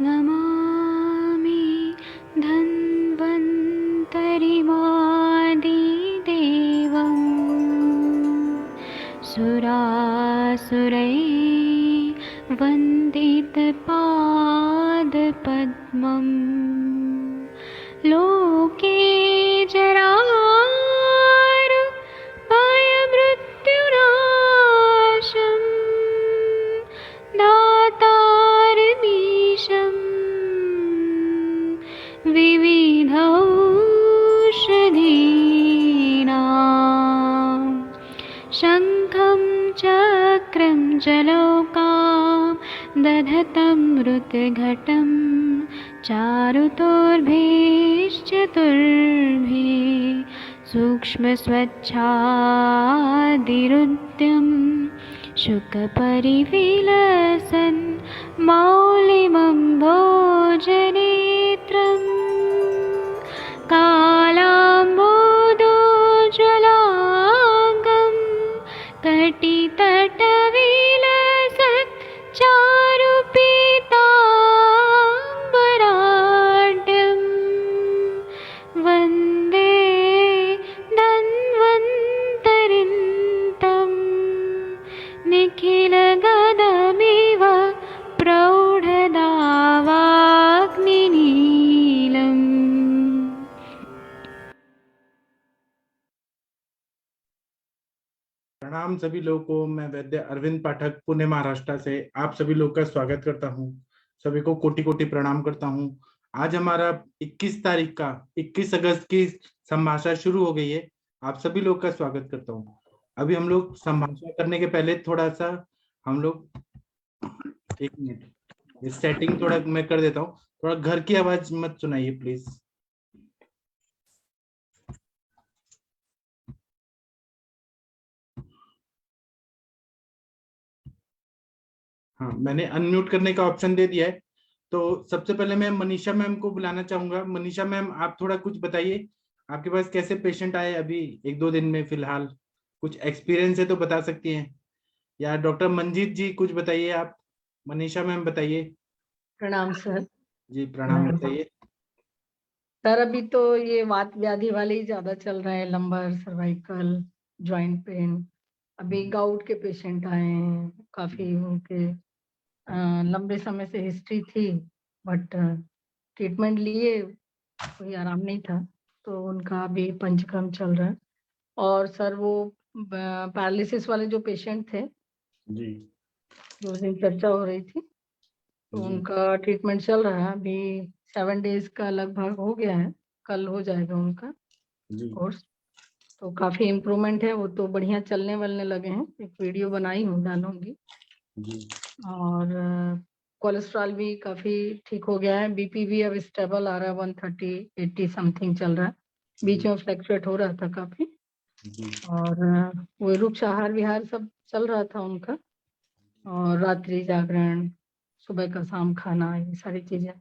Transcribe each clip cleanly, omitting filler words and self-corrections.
नमामि धन्वन्तरिमादिदेवम् सुरासुरैर्वन्दितपादपद्मम् लोके जरारुभयमृत्युनाशम् दातारमीशम् विविधौषधीनां शङ्खं चक्रं जलौकां दधतं मृतघटं चारुतोर्भिश्चतुर्भिः सूक्ष्मस्वच्छादिरुद्यं शुकपरिविलसन् मौलिमम्भोजनेत्रम् कालाम्बोदोज्ज्वलाङ्गं कटितटविलसत् चारुपीताम्बराढ्यं वन्दे धन्वन्तरिन्तं निखिलगदमिव प्रौढदावाग्निनीलम्। प्रणाम सभी लोगों को। मैं वैद्य अरविंद पाठक पुणे महाराष्ट्र से आप सभी लोग का स्वागत करता हूं। सभी को कोटि कोटि प्रणाम करता हूं। आज हमारा 21 तारीख का 21 अगस्त की संभाषा शुरू हो गई है। आप सभी लोग का स्वागत करता हूं। अभी हम लोग संभाषा करने के पहले थोड़ा सा हम लोग 1 मिनट सेटिंग थोड़ा मैं कर देता हूँ। थोड़ा घर की आवाज मत सुनाइए प्लीज। हाँ, मैंने अनम्यूट करने का ऑप्शन दे दिया है। तो सबसे पहले मैं मनीषा मैम को बुलाना चाहूंगा। मनीषा मैम, आप थोड़ा कुछ बताइए, आपके पास कैसे पेशेंट आए अभी 1-2 दिन में? फिलहाल कुछ एक्सपीरियंस है तो बता सकती हैं। या डॉक्टर मंजीत जी कुछ बताइए आप। मनीषा मैम बताइए। प्रणाम सर। जी प्रणाम, बताइए। सर अभी तो ये वात व्याधि वाले ही ज्यादा चल रहे हैं, लंबर, सर्वाइकल, जॉइंट पेन। अभी गाउट के पेशेंट आए हैं, काफी उनके लंबे समय से हिस्ट्री थी, बट ट्रीटमेंट लिए कोई आराम नहीं था, तो उनका अभी पंचकर्म चल रहा है। और सर वो पैरालिसिस वाले जो पेशेंट थे, जी जो उस दिन चर्चा हो रही थी, तो जी उनका ट्रीटमेंट चल रहा है। अभी 7 डेज का लगभग हो गया है, कल हो जाएगा उनका जी कोर्स। तो काफी इम्प्रूवमेंट है, वो तो बढ़िया चलने वलने लगे हैं। एक वीडियो बनाई हूँ, डालूंगी। जी और कोलेस्ट्रॉल भी काफी ठीक हो गया है। बीपी भी अब स्टेबल आ रहा है, 130/80 समथिंग चल रहा है। बीच में फ्लक्चुएट हो रहा था काफी। जी और वो रूक्ष आहार विहार सब चल रहा था उनका, और रात्रि जागरण, सुबह का शाम खाना, ये सारी चीजें।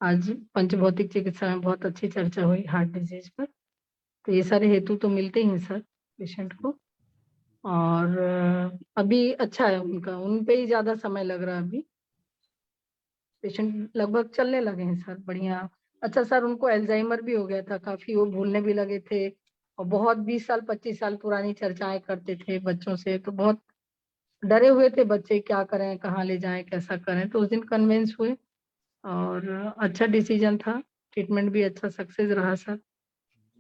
आज पंचभौतिक चिकित्सा में बहुत अच्छी चर्चा हुई हार्ट डिजीज पर। तो ये सारे हेतु तो मिलते ही हैं सर पेशेंट को। और अभी अच्छा है उनका, उन पे ही ज्यादा समय लग रहा है अभी। पेशेंट लगभग चलने लगे हैं सर, बढ़िया। अच्छा सर, उनको एल्जाइमर भी हो गया था काफी, वो भूलने भी लगे थे। और बहुत 20 साल 25 साल पुरानी चर्चाएं करते थे बच्चों से, तो बहुत डरे हुए थे बच्चे, क्या करें, कहाँ ले जाएं, कैसा करें। तो उस दिन कन्विंस हुए, और अच्छा डिसीजन था। ट्रीटमेंट भी अच्छा सक्सेस रहा सर।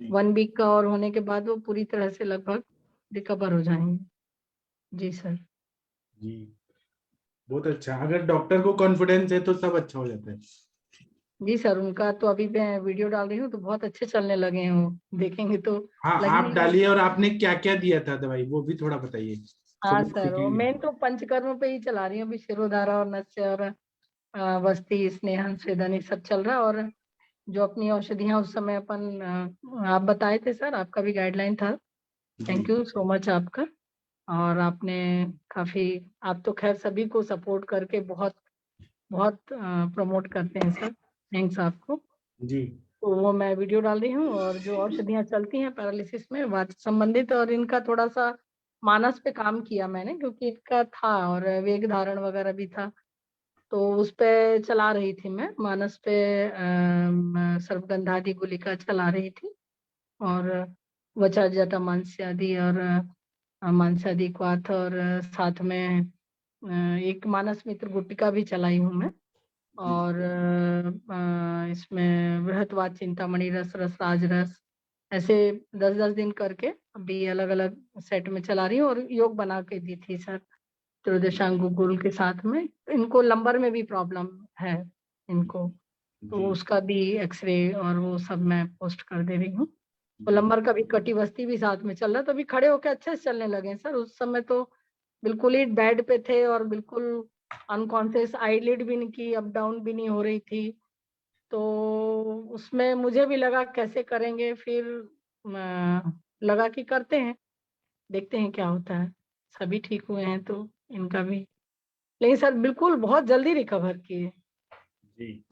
1 वीक का और होने के बाद वो पूरी तरह से लगभग रिकवर हो जाएंगे। जी सर। जी बहुत अच्छा। अगर डॉक्टर को कॉन्फिडेंस है तो सब अच्छा हो जाता है। जी सर, उनका तो अभी मैं वीडियो डाल रही हूँ, तो बहुत अच्छे चलने लगे हैं वो, देखेंगे तो हाँ, लग ही आप नहीं रहा। डालिए। और आपने क्या क्या दिया था दवाई, वो भी थोड़ा बताइए। सब हाँ लोग सर, वो सीखेंगे। मेन तो पंचकर्म पे ही चला रही हूँ अभी। शिरोधारा और नस्य और वस्ति, स्नेहन, स्वेदन, ये सब चल रहा है। और जो अपनी औषधियाँ उस समय अपन आप बताए थे सर, आपका भी गाइडलाइन था। जी थैंक यू सो मच आपका। और आपने काफी, आप तो खैर सभी को सपोर्ट करके बहुत बहुत प्रमोट करते हैं सर, थैंक्स आपको। जी तो वो मैं वीडियो डाल रही हूँ। और जो औषधियाँ चलती हैं पैरालिसिस में वात संबंधित, और इनका थोड़ा सा मानस पे काम किया मैंने, क्योंकि इनका था और वेग धारण वगैरह भी था। तो उस पे चला रही थी मैं, मानस पे सर्वगंधादि गुलिका चला रही थी, और वचा जटा मांस्यादि और मांस्यादि क्वाथ, और साथ में एक मानस मित्र गुटिका भी चलाई हूँ मैं। और इसमें बृहत्वाद चिंतामणि रस, रस राज रस, ऐसे 10-10 दिन करके अभी अलग अलग सेट में चला रही हूँ। और योग बना के दी थी सर त्रिदशांग गुरुकुल के साथ में। इनको लंबर में भी प्रॉब्लम है इनको, तो जी उसका भी एक्सरे और वो सब मैं पोस्ट कर दे रही हूँ। तो लंबर का भी कटी बस्ती भी साथ में चल रहा है, तो अभी खड़े होकर अच्छे से चलने लगे हैं सर। उस समय तो बिल्कुल ही बेड पे थे और बिल्कुल अनकॉन्शियस, आईलिड भी नहीं की, अप डाउन भी नहीं हो रही थी। तो उसमें मुझे भी लगा कैसे करेंगे, फिर लगा कि करते हैं, देखते हैं क्या होता है। सभी ठीक हुए हैं तो इनका भी, लेकिन सर बिल्कुल बहुत जल्दी रिकवर किए। जी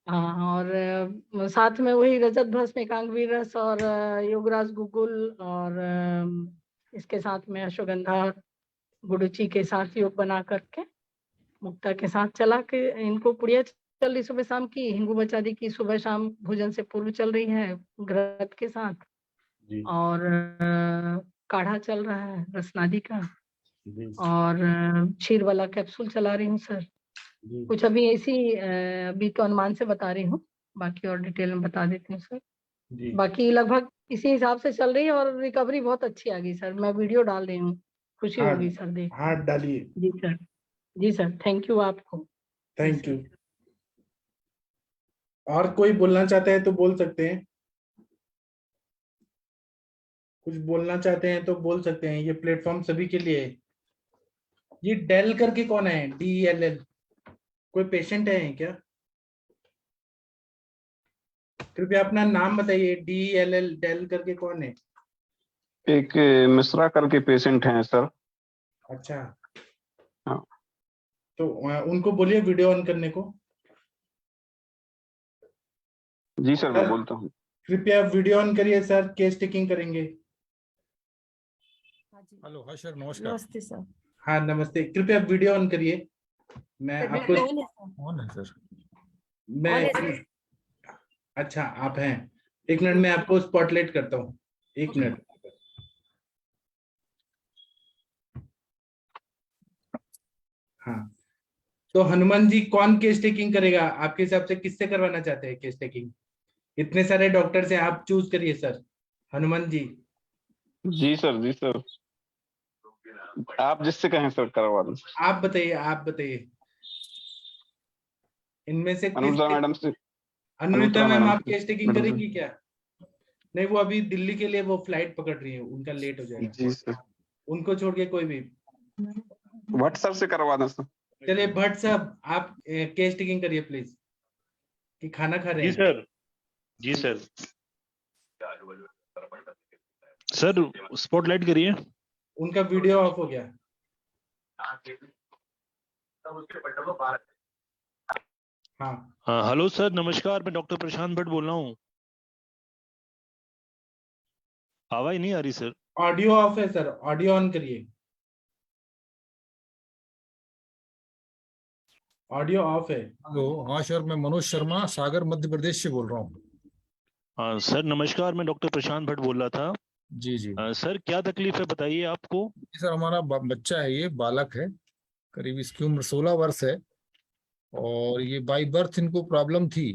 हाँ, और साथ में वही रजत भस्म एकांगवीर रस और योगराज गुगुल, और इसके साथ में अश्वगंधा गुडुचि के साथ योग बना करके मुक्ता के साथ चला के इनको पुड़िया चल रही सुबह शाम की, हिंगू बचादी की सुबह शाम भोजन से पूर्व चल रही है घृत के साथ, जी और काढ़ा चल रहा है रसनादी का, जी और क्षीर वाला कैप्सूल चला रही हूँ सर। जी कुछ अभी ऐसी अभी तो अनुमान से बता रही हूँ, बाकी और डिटेल में बता देती हूँ सर। जी बाकी लगभग इसी हिसाब से चल रही है, और रिकवरी बहुत अच्छी आ गई सर। मैं वीडियो डाल रही हूँ, खुशी हाथ होगी सर देख। हाथ डालिए। जी सर, जी सर, थैंक यू आपको। जी थैंक यू। सर। और कोई बोलना चाहते हैं तो बोल सकते हैं, कुछ बोलना चाहते हैं तो बोल सकते हैं, ये प्लेटफॉर्म सभी के लिए है। ये डेल करके कौन है, DELL? कोई पेशेंट है क्या? कृपया अपना नाम बताइए। DELL डेल करके कौन है? एक मिश्रा करके पेशेंट हैं सर। अच्छा, हाँ तो उनको बोलिए वीडियो ऑन करने को। जी सर, मैं सर बोलता हूँ। कृपया वीडियो ऑन करिए सर, केस टेकिंग करेंगे। हेलो, हाँ सर, नमस्कार। नमस्ते सर। हाँ नमस्ते, कृपया वीडियो ऑन करिए। मैं आपको कौन है सर? कौन है सर? मैं कौन है सर? अच्छा आप हैं, एक मिनट में आपको स्पॉटलाइट करता हूँ, एक ओके। मिनट। हाँ, तो हनुमान जी कौन केस टेकिंग करेगा आपके हिसाब से? किससे करवाना चाहते हैं केस टेकिंग? इतने सारे डॉक्टर से आप चूज करिए सर। हनुमान जी, जी सर, जी सर, आप जिससे कहें सर करवा दो। आप बताइए, आप बताइए इनमें से किस? अनुजा मैडम से। अनुरिता अनुत्रा मैम मैडम आप से। केस टेकिंग मैडम से। करेंगी क्या? नहीं, वो अभी दिल्ली के लिए वो फ्लाइट पकड़ रही है, उनका लेट हो जाएगा। जी सर, उनको छोड़ के कोई भी। भट्ट सर से करवा दें सर। चलिए भट्ट साहब आप केस टेकिंग करिए प्लीज, कि खाना खा रहे जी हैं? सर, जी सर। सर स्पॉटलाइट करिए। उनका वीडियो ऑफ हो गया। हाँ, हाँ हेलो सर, नमस्कार, मैं डॉक्टर प्रशांत भट्ट बोल रहा हूँ। आवाज नहीं आ रही सर। ऑडियो ऑफ है सर, ऑडियो ऑन करिए। ऑडियो ऑफ है। हेलो, हाँ सर, मैं मनोज शर्मा सागर मध्य प्रदेश से बोल रहा हूँ। हाँ सर नमस्कार, मैं डॉक्टर प्रशांत भट्ट बोल रहा था। जी जी। सर क्या तकलीफ है बताइए आपको। सर हमारा बच्चा है, ये बालक है, करीब इसकी उम्र 16 वर्ष है, और ये बाई बर्थ इनको प्रॉब्लम थी।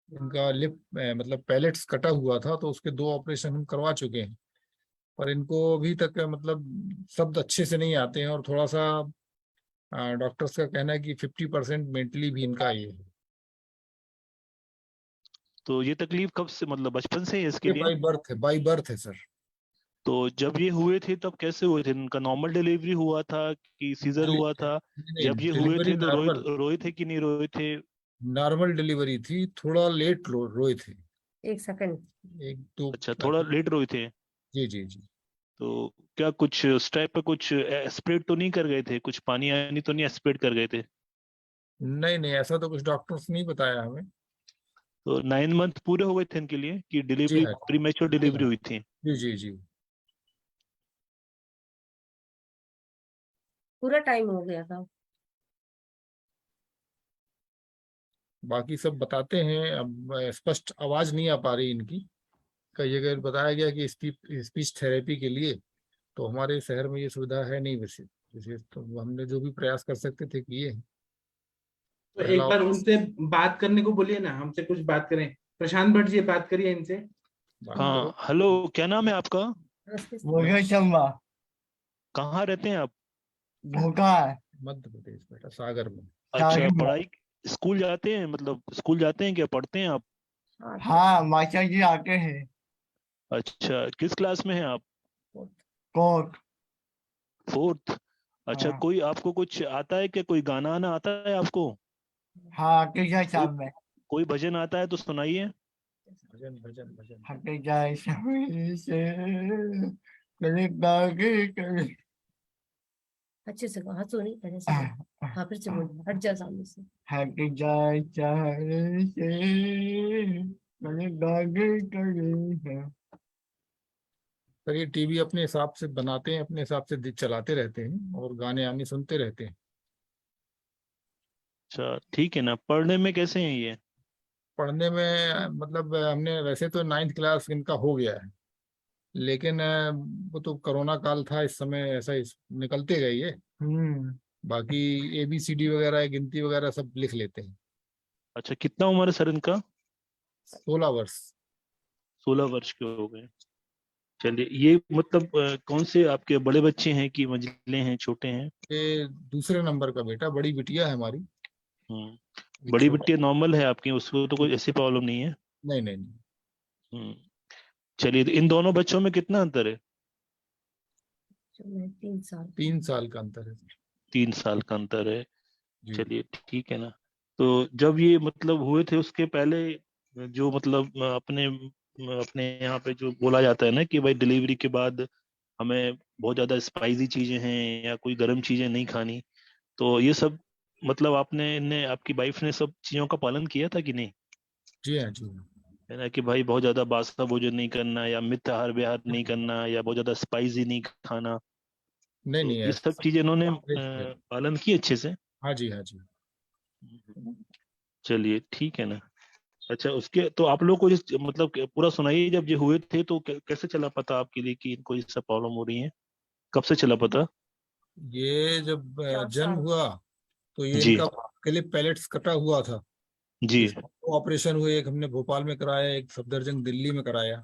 इनका लिप मतलब पैलेट्स कटा हुआ था, तो उसके 2 ऑपरेशन हम करवा चुके हैं, पर इनको अभी तक मतलब शब्द अच्छे से नहीं आते हैं, और थोड़ा सा डॉक्टर्स का कहना है कि 50% मेंटली भी इनका ये है। तो ये तकलीफ कब से, मतलब बचपन से है इसके ये लिए? बाई बर्थ है सर। तो जब ये हुए थे तब कैसे हुए थे? इनका नॉर्मल डिलीवरी हुआ था कि सीजर हुआ था? नहीं, जब ये हुए डिलीवरी थे तो रोए नॉर्मल, रोए थे कि नहीं रोए थे? नॉर्मल डिलीवरी थी, थोड़ा लेट रोए थे, एक सेकंड। 1-2 अच्छा, थोड़ा लेट रोए थे। जी जी जी। तो क्या कुछ उस टाइप पे कुछ एस्पिरेट तो नहीं कर गए थे? कुछ पानी आनी तो नहीं एस्पिरेट कर गए थे? नहीं नहीं, ऐसा तो कुछ डॉक्टर्स नहीं बताया हमें। तो 9 मंथ पूरे हो गए थे इनके लिए कि जी डिलीवरी हाँ, प्री मैच्योर जी डिलीवरी हाँ, हुई थी? जी जी जी। पूरा टाइम हो गया था। बाकी सब बताते हैं। अब स्पष्ट आवाज नहीं आ पा रही इनकी। कई जगह बताया गया कि स्पीच थेरेपी के लिए, तो हमारे शहर में ये सुविधा है नहीं विशेष विशेष, तो हमने जो भी प्रयास कर सकते थे किए हैं। तो पहला एक बार उनसे बात करने को बोलिए ना, हमसे कुछ बात करें। प्रशांत भट्ट जी, बात करिए इनसे। बात हाँ, करो। हेलो, क्या नाम है आपका? नमस्ते सर। मुझे चंबा कहाँ रहते हैं आप? भूखा है। मध्य प्रदेश बेटा, सागर में। अच्छा, सागर में। पढ़ाई स्कूल जाते हैं, मतलब स्कूल जाते हैं क्या, पढ़ते हैं आप? हाँ, हाँ मास्टर जी आते हैं। अच्छा, किस क्लास में हैं आप? कोट। फोर्थ। अच्छा, हाँ कोई आपको कुछ आता है क्या, कोई गाना आना आता है आपको? हाँ टीचर कोई साहब में। कोई भजन आता है तो सुनाइए। भजन भजन भजन। हटे जाए सभी से गले दागे करे। अच्छे से कहो, हाँ सुनी पहले से बोलो। हाँ फिर से बोलो, हट जा सामने से। हट जाए चाहे से गले दागे करे हैं। पर ये टीवी अपने हिसाब से बनाते हैं, अपने हिसाब से चलाते रहते हैं और गाने आने सुनते रहते हैं। अच्छा, ठीक है ना। पढ़ने में कैसे हैं ये? पढ़ने में मतलब हमने वैसे तो 9th क्लास इनका हो गया है, लेकिन वो तो कोरोना काल था, इस समय ऐसा ही निकलते गए ये। हम्म। बाकी ABCD वगैरह गिनती वगैरह सब लिख लेते हैं। अच्छा, कितना उम्र है सर इनका? 16 वर्ष। 16 वर्ष के हो गए। चलिए, ये मतलब कौन से आपके बड़े बच्चे हैं कि मंझले हैं, छोटे हैं? ये दूसरे नंबर का बेटा, बड़ी बिटिया है हमारी। ये बड़ी छोटा। बिटिया नॉर्मल है आपकी, उसको तो कोई ऐसी प्रॉब्लम नहीं है? नहीं नहीं नहीं। हम्म। चलिए, तो इन दोनों बच्चों में कितना अंतर है? जो मैं 3 साल। 3 साल का अंतर है। 3 साल का अंतर है। जी। चलिए, ठीक है ना। तो जब ये मतलब हुए थे उसके पहले, जो मतलब अपने अपने यहाँ पे जो बोला जाता है ना कि भाई डिलीवरी के बाद हमें बहुत ज्यादा स्पाइसी चीजें हैं या कोई गर्म चीजें नहीं खानी, तो ये सब मतलब आपने ने आपकी वाइफ ने सब चीजों का पालन किया था कि नहीं? जी हाँ जी हाँ। है ना, कि भाई बहुत ज्यादा बासा भोजन नहीं करना या मिताहार विहार नहीं करना या बहुत ज्यादा स्पाइसी नहीं खाना, नहीं तो नहीं ये सब ऐसा चीजें इन्होंने परहेज किया। पालन की अच्छे से। हाँ जी हाँ जी। चलिए, ठीक है ना। अच्छा, उसके तो आप लोग को मतलब पूरा सुनाइए, जब ये हुए थे तो कैसे चला पता आपके लिए कि इनको ये सब प्रॉब्लम हो रही है? कब से चला पता? ये जब 4 साल। जन्म हुआ तो ये जी। इनका क्लिप पैलेट्स कटा हुआ था। जी। इसका 2 ऑपरेशन हुए, एक हमने भोपाल में कराया, एक सफदरजंग दिल्ली में कराया,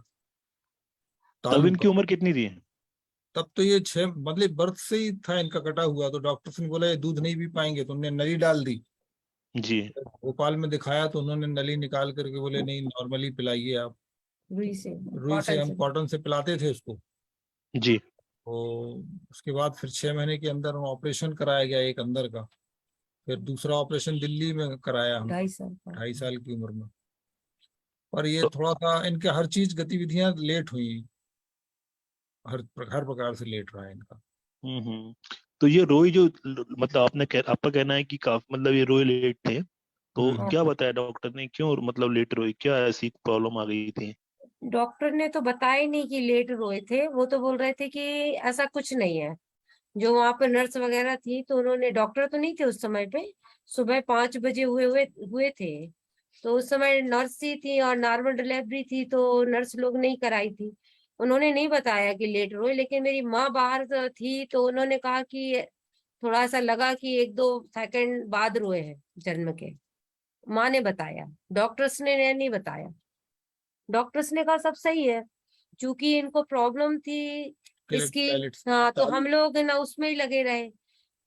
तब तालू इनकी का। उम्र कितनी थी? तब तो ये 6 मतलब बर्थ से ही था इनका कटा हुआ, तो डॉक्टर्स ने बोला ये दूध नहीं पी पाएंगे, तो उन्होंने नली डाल दी। जी। भोपाल में दिखाया तो उन्होंने नली निकाल करके बोले नहीं, नॉर्मली पिलाइए आप। रुई से, रुई से, कॉटन हम से। कॉटन से पिलाते थे उसको। जी। तो उसके बाद फिर 6 महीने के अंदर ऑपरेशन कराया गया एक अंदर का। फिर दूसरा ऑपरेशन दिल्ली में कराया हम 2.5 साल का। 2.5 साल की उम्र में। पर ये तो थोड़ा सा इनके हर चीज गतिविधियां लेट हुई, हर प्रकार से लेट रहा है इनका। हम्म। तो ये रोई जो मतलब आपका कहना है कि काफी मतलब ये रोए लेट थे, तो हम्म। क्या बताया डॉक्टर ने, क्यों मतलब लेट रोई, क्या ऐसी प्रॉब्लम आ गई थी? डॉक्टर ने तो बताया नहीं कि लेट रोए थे, वो तो बोल रहे थे कि ऐसा कुछ नहीं है। जो वहां पर नर्स वगैरह थी तो उन्होंने, डॉक्टर तो नहीं थे उस समय पे, सुबह 5 बजे हुए हुए हुए थे, तो उस समय नर्स ही थी और नॉर्मल डिलीवरी थी, तो नर्स लोग नहीं कराई थी। उन्होंने नहीं बताया कि लेट रोए, लेकिन मेरी माँ बाहर थी तो उन्होंने कहा कि थोड़ा सा लगा कि 1-2 सेकंड बाद रोए हैं जन्म के। माँ ने बताया, डॉक्टर्स ने नहीं बताया। डॉक्टर्स ने कहा सब सही है, क्योंकि इनको प्रॉब्लम थी क्लिप इसकी। पैलेट्स। हाँ, तो हम लोग ना उसमें ही लगे रहे,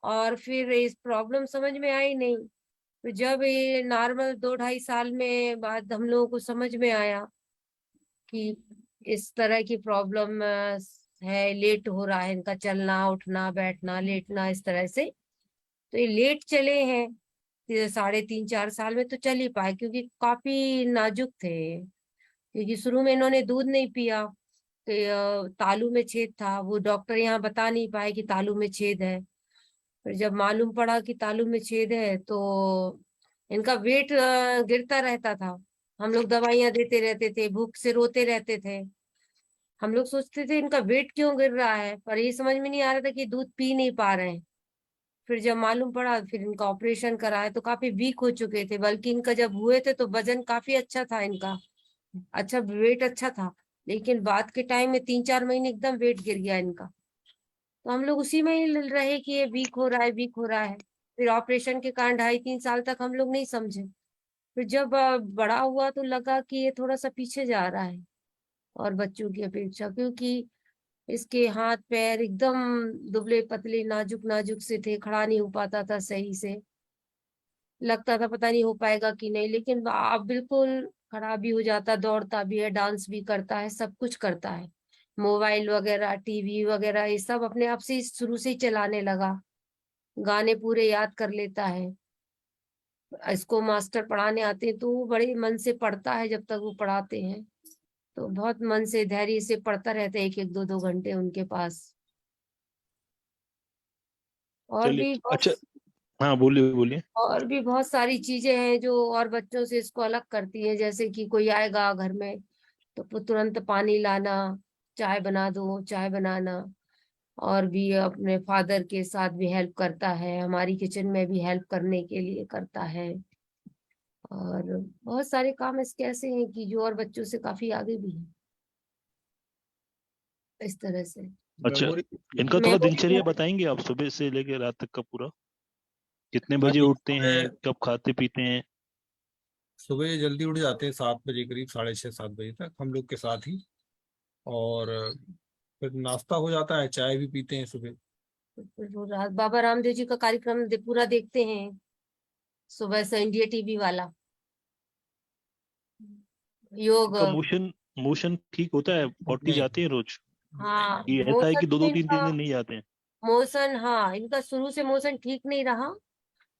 और फिर इस प्रॉब्लम समझ में आई नहीं। तो जब ये नॉर्मल 2-2.5 साल में बाद हम लोगों को समझ में आया कि इस तरह की प्रॉब्लम है, लेट हो रहा है इनका चलना उठना बैठना लेटना इस तरह से। तो ये लेट चले हैं, 3.5-4 साल में तो चल ही पाए, क्योंकि काफी नाजुक थे। क्योंकि शुरू में इन्होंने दूध नहीं पिया, तो तालू में छेद था, वो डॉक्टर यहाँ बता नहीं पाए कि तालू में छेद है। फिर जब मालूम पड़ा कि तालू में छेद है तो इनका वेट गिरता रहता था। हम लोग दवाइयां देते रहते थे, भूख से रोते रहते थे। हम लोग सोचते थे इनका वेट क्यों गिर रहा है, पर ये समझ में नहीं आ रहा था कि दूध पी नहीं पा रहे हैं। फिर जब मालूम पड़ा, फिर इनका ऑपरेशन कराया तो काफी वीक हो चुके थे, बल्कि इनका जब हुए थे तो वजन काफी अच्छा था इनका, अच्छा वेट अच्छा था, लेकिन बाद के टाइम में 3-4 महीने एकदम वेट गिर गया इनका। तो हम लोग उसी में ही रहे कि ये वीक हो रहा है, वीक हो रहा है। फिर ऑपरेशन के कारण 2.5-3 साल तक हम लोग नहीं समझे। फिर जब बड़ा हुआ तो लगा कि ये थोड़ा सा पीछे जा रहा है और बच्चों की अपेक्षा, क्योंकि इसके हाथ पैर एकदम दुबले पतले नाजुक नाजुक से थे, खड़ा नहीं हो पाता था सही से, लगता था पता नहीं हो पाएगा कि नहीं, लेकिन अब बिल्कुल खड़ा भी हो जाता, दौड़ता भी है, डांस भी करता है, सब कुछ करता है। मोबाइल वगैरह टीवी वगैरह ये सब अपने आप से शुरू से ही चलाने लगा, गाने पूरे याद कर लेता है। इसको मास्टर पढ़ाने आते हैं तो वो बड़े मन से पढ़ता है, जब तक वो पढ़ाते हैं तो बहुत मन से धैर्य से पढ़ता रहता है, 1-1 2-2 घंटे उनके पास। और चलिए भी बहुत अच्छा। हाँ बोलिए बोलिए। और भी बहुत सारी चीजें हैं जो और बच्चों से इसको अलग करती हैं, जैसे कि कोई आएगा घर में तो तुरंत पानी लाना, चाय बना दो, चाय बनाना। और भी अपने फादर के साथ भी हेल्प करता है, हमारी किचन में भी हेल्प करने के लिए करता है। और बहुत सारे काम इसके ऐसे हैं कि जो और बच्चों से काफी आगे भी है, इस तरह से। अच्छा, मेमोरी इनका थोड़ा मेमोरी दिनचर्या बहुत बताएंगे आप, सुबह से लेकर रात तक का पूरा? कितने हाँ बजे जी, उठते हैं, कब खाते पीते हैं? सुबह जल्दी उठ जाते हैं 7 बजे करीब, 6:30-7 बजे तक हम लोग के साथ ही। और फिर नाश्ता हो जाता है, चाय भी पीते हैं सुबह। वो बाबा रामदेव जी का कार्यक्रम पूरा देखते हैं सुबह से, इंडिया टीवी वाला योग। इनका मोशन मोशन ठीक होता है? पॉटी नहीं, जाते हैं रोज? हाँ कि ऐसा है मोशन कि दो तो दो तीन इनका, तीन दिन नहीं जाते हैं? मोशन हाँ इनका शुरू से मोशन ठीक नहीं रहा।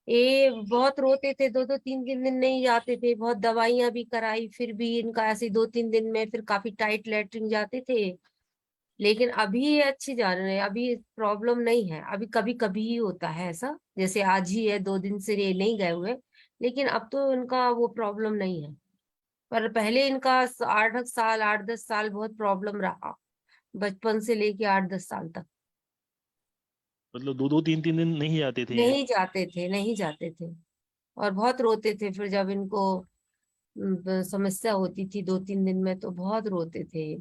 ये बहुत रोते थे, 2-2 3 दिन नहीं जाते थे, बहुत दवाइयां भी कराई, फिर भी इनका ऐसे 2-3 दिन में फिर काफी टाइट लेटरिन जाते थे। लेकिन अभी ये अच्छी जा रहे हैं, अभी प्रॉब्लम नहीं है, अभी कभी कभी ही होता है ऐसा, जैसे आज ही है 2 दिन से ये नहीं गए हुए, लेकिन अब तो इनका वो प्रॉब्लम नहीं है। पर पहले इनका 8 साल 8-10 साल बहुत प्रॉब्लम रहा, बचपन से लेके 8-10 साल तक मतलब दो दो तीन तीन दिन नहीं जाते थे ये? नहीं जाते थे, नहीं जाते थे। और बहुत रोते थे, फिर जब इनको समस्या होती थी 2-3 दिन में तो बहुत रोते थे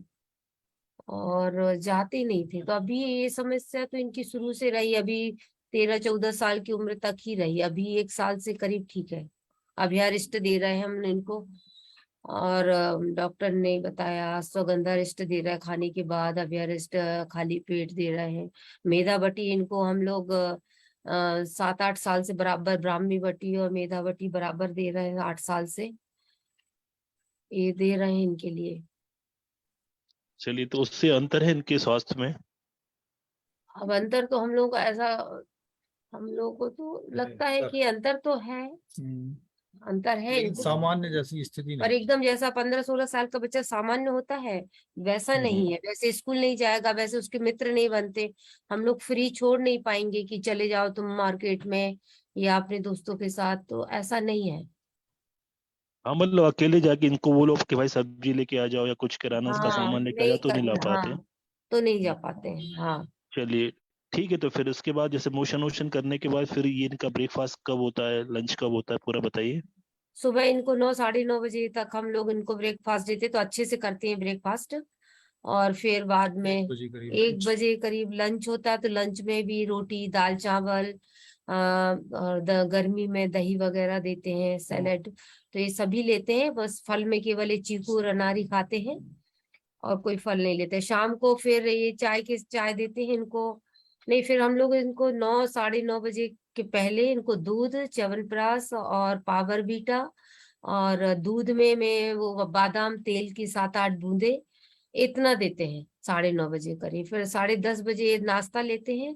और जाते नहीं थे। तो अभी ये समस्या तो इनकी शुरू से रही, अभी 13-14 साल की उम्र तक ही रही, अभी 1 साल से करीब ठीक है। अभ्यारिष्ट दे रहे हैं हमने इनको, और डॉक्टर ने बताया अश्वगंधा रिष्ट दे रहा है खाने के बाद, अभ्यारिष्ट खाली पेट दे रहे हैं। मेधा बटी इनको हम लोग 7-8 साल से बराबर, ब्राह्मी बटी और मेधा बटी बराबर दे रहे हैं, 8 साल से ये दे रहे हैं इनके लिए। चलिए, तो उससे अंतर है इनके स्वास्थ्य में? अब अंतर तो हम लोग को ऐसा, हम लोग को तो लगता है कि अंतर तो है, अंतर है लेकिन इनको। सामान्य जैसी स्थिति पर नहीं। एकदम जैसा 15-16 साल का बच्चा सामान्य होता है वैसा हम्म। नहीं है, वैसे स्कूल नहीं जाएगा, वैसे उसके मित्र नहीं बनते, हम लोग फ्री छोड़ नहीं पाएंगे कि चले जाओ तुम मार्केट में या अपने दोस्तों के साथ, तो ऐसा नहीं है। हाँ, मतलब अकेले जाके इनको बोलो कि भाई सब्जी लेके आ जाओ या कुछ किराना का हाँ सामान लेके आ नहीं जाओ तो नहीं ला करना, पाते? हाँ तो नहीं जा पाते हैं, हाँ। चलिए, ठीक है। तो फिर उसके बाद जैसे मोशन वोशन करने के बाद फिर ये इनका ब्रेकफास्ट कब होता है, लंच कब होता है, पूरा बताइए। सुबह इनको 9-9:30 बजे तक हम लोग इनको ब्रेकफास्ट देते, तो अच्छे से करते हैं ब्रेकफास्ट। और फिर बाद में 1 बजे करीब 1 बजे करीब लंच होता है, तो लंच में भी रोटी दाल चावल, और गर्मी में दही वगैरह देते हैं, सैलेड, तो ये सभी लेते हैं। बस फल में केवल ये चीकू और अनारी खाते हैं और कोई फल नहीं लेते। शाम को फिर ये चाय देते हैं इनको। नहीं, फिर हम लोग इनको 9-9:30 बजे के पहले इनको दूध, च्यवनप्राश और पावर बीटा, और दूध में वो बादाम तेल की 7-8 बूंदे इतना देते हैं 9:30 बजे करीब। फिर 10:30 बजे नाश्ता लेते हैं,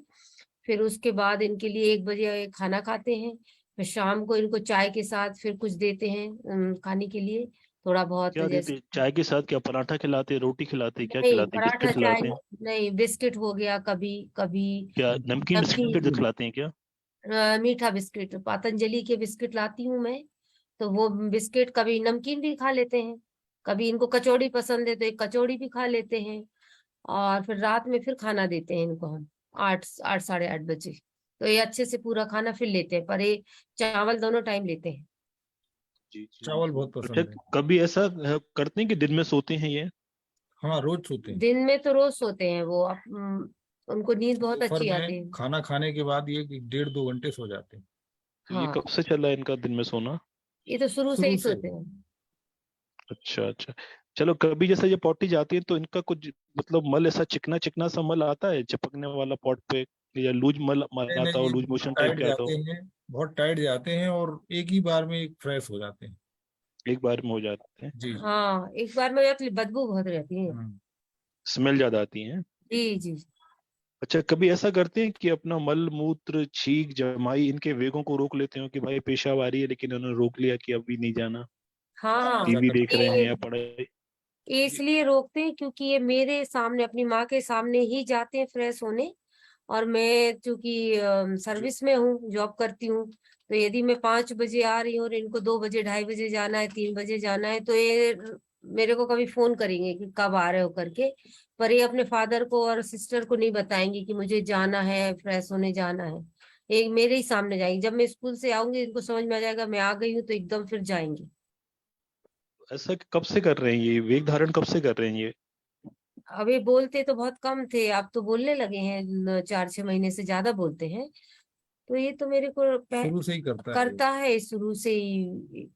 फिर उसके बाद इनके लिए 1 बजे खाना खाते हैं। फिर शाम को इनको चाय के साथ फिर कुछ देते हैं खाने के लिए, थोड़ा बहुत क्या देते जैसे। हैं? चाय के साथ क्या पराठा खिलाते हैं, रोटी खिलाते हैं, क्या नहीं खिलाते हैं, पराठा बिस्किट चाय खिलाते हैं? नहीं, बिस्किट हो गया कभी कभी, क्या नमकीन बिस्किट नमकीन, खिलाते हैं क्या? मीठा बिस्किट, पतंजलि के बिस्किट लाती हूँ मैं, तो वो बिस्किट, कभी नमकीन भी खा लेते हैं, कभी इनको कचौड़ी पसंद है तो एक कचौड़ी भी खा लेते हैं। और फिर रात में फिर खाना देते हैं इनको हम 8 8 साढ़े 8 बजे। तो ये अच्छे से पूरा खाना फिर लेते हैं, पर ये चावल दोनों टाइम लेते हैं। जी जी। चावल बहुत अच्छा, पसंद है। कभी ऐसा करते हैं कि दिन में सोते हैं ये? हाँ, रोज सोते हैं। दिन में तो रोज सोते हैं वो, उनको नींद बहुत दोपहर अच्छी आती में है। खाना खाने के बाद ये 1.5-2 घंटे सो जाते हैं। तो ये हाँ, कब से चला है इनका दिन में सोना? ये तो शुरू से ही शुरू से। सोते हैं। अच्छा अच्छा। चलो, कभी जैसे ये पॉटी जाती है तो इनका कुछ मतलब मल ऐसा चिकना चिकना सा मल आता है चिपकने वाला पॉट पे, या लूज मल नहीं आता नहीं, हो, ये लूज बहुत मोशन टाइप टाइट के आता जाते हो? हैं, बहुत टाइट जाते हैं, और एक ही बार में फ्रेश हो जाते हैं। एक बार में हो जाते हैं? जी। हाँ, एक बार में जाती बदबू बहुत रहती है। हम्म। स्मेल ज्यादा आती है? जी जी। अच्छा, कभी ऐसा करते हैं कि अपना मल मूत्र छींक जमाई इनके वेगों को रोक लेते हो कि भाई पेशाब आ रही है लेकिन उन्होंने रोक लिया कि अभी नहीं जाना, हाँ, ऐसा टीवी देख करते रहे हैं। हैं ये या पढ़ाई? ये इसलिए रोकते हैं क्योंकि ये मेरे सामने, अपनी माँ के सामने ही जाते हैं फ्रेश होने। और मैं चूंकि सर्विस में हूँ, जॉब करती हूँ, तो यदि मैं 5 बजे आ रही हूँ और इनको 2 बजे, 2:30 बजे जाना है, 3 बजे जाना है, तो ये मेरे को कभी फोन करेंगे कि कब आ रहे हो करके। पर ये अपने फादर को और सिस्टर को नहीं बताएंगे कि मुझे जाना है, फ्रेश होने जाना है। ये मेरे ही सामने जाएंगे। जब मैं स्कूल से आऊंगी, इनको समझ में आ जाएगा मैं आ गई हूँ, तो एकदम फिर जाएंगे। ऐसा कब से कर रहे हैं ये वेग धारण, कब से कर रहे हैं ये? अभी बोलते तो बहुत कम थे, अब तो बोलने लगे हैं, 4-6 महीने से ज्यादा बोलते हैं। तो ये तो मेरे को शुरू से ही करता है ये। करता है शुरू से ही।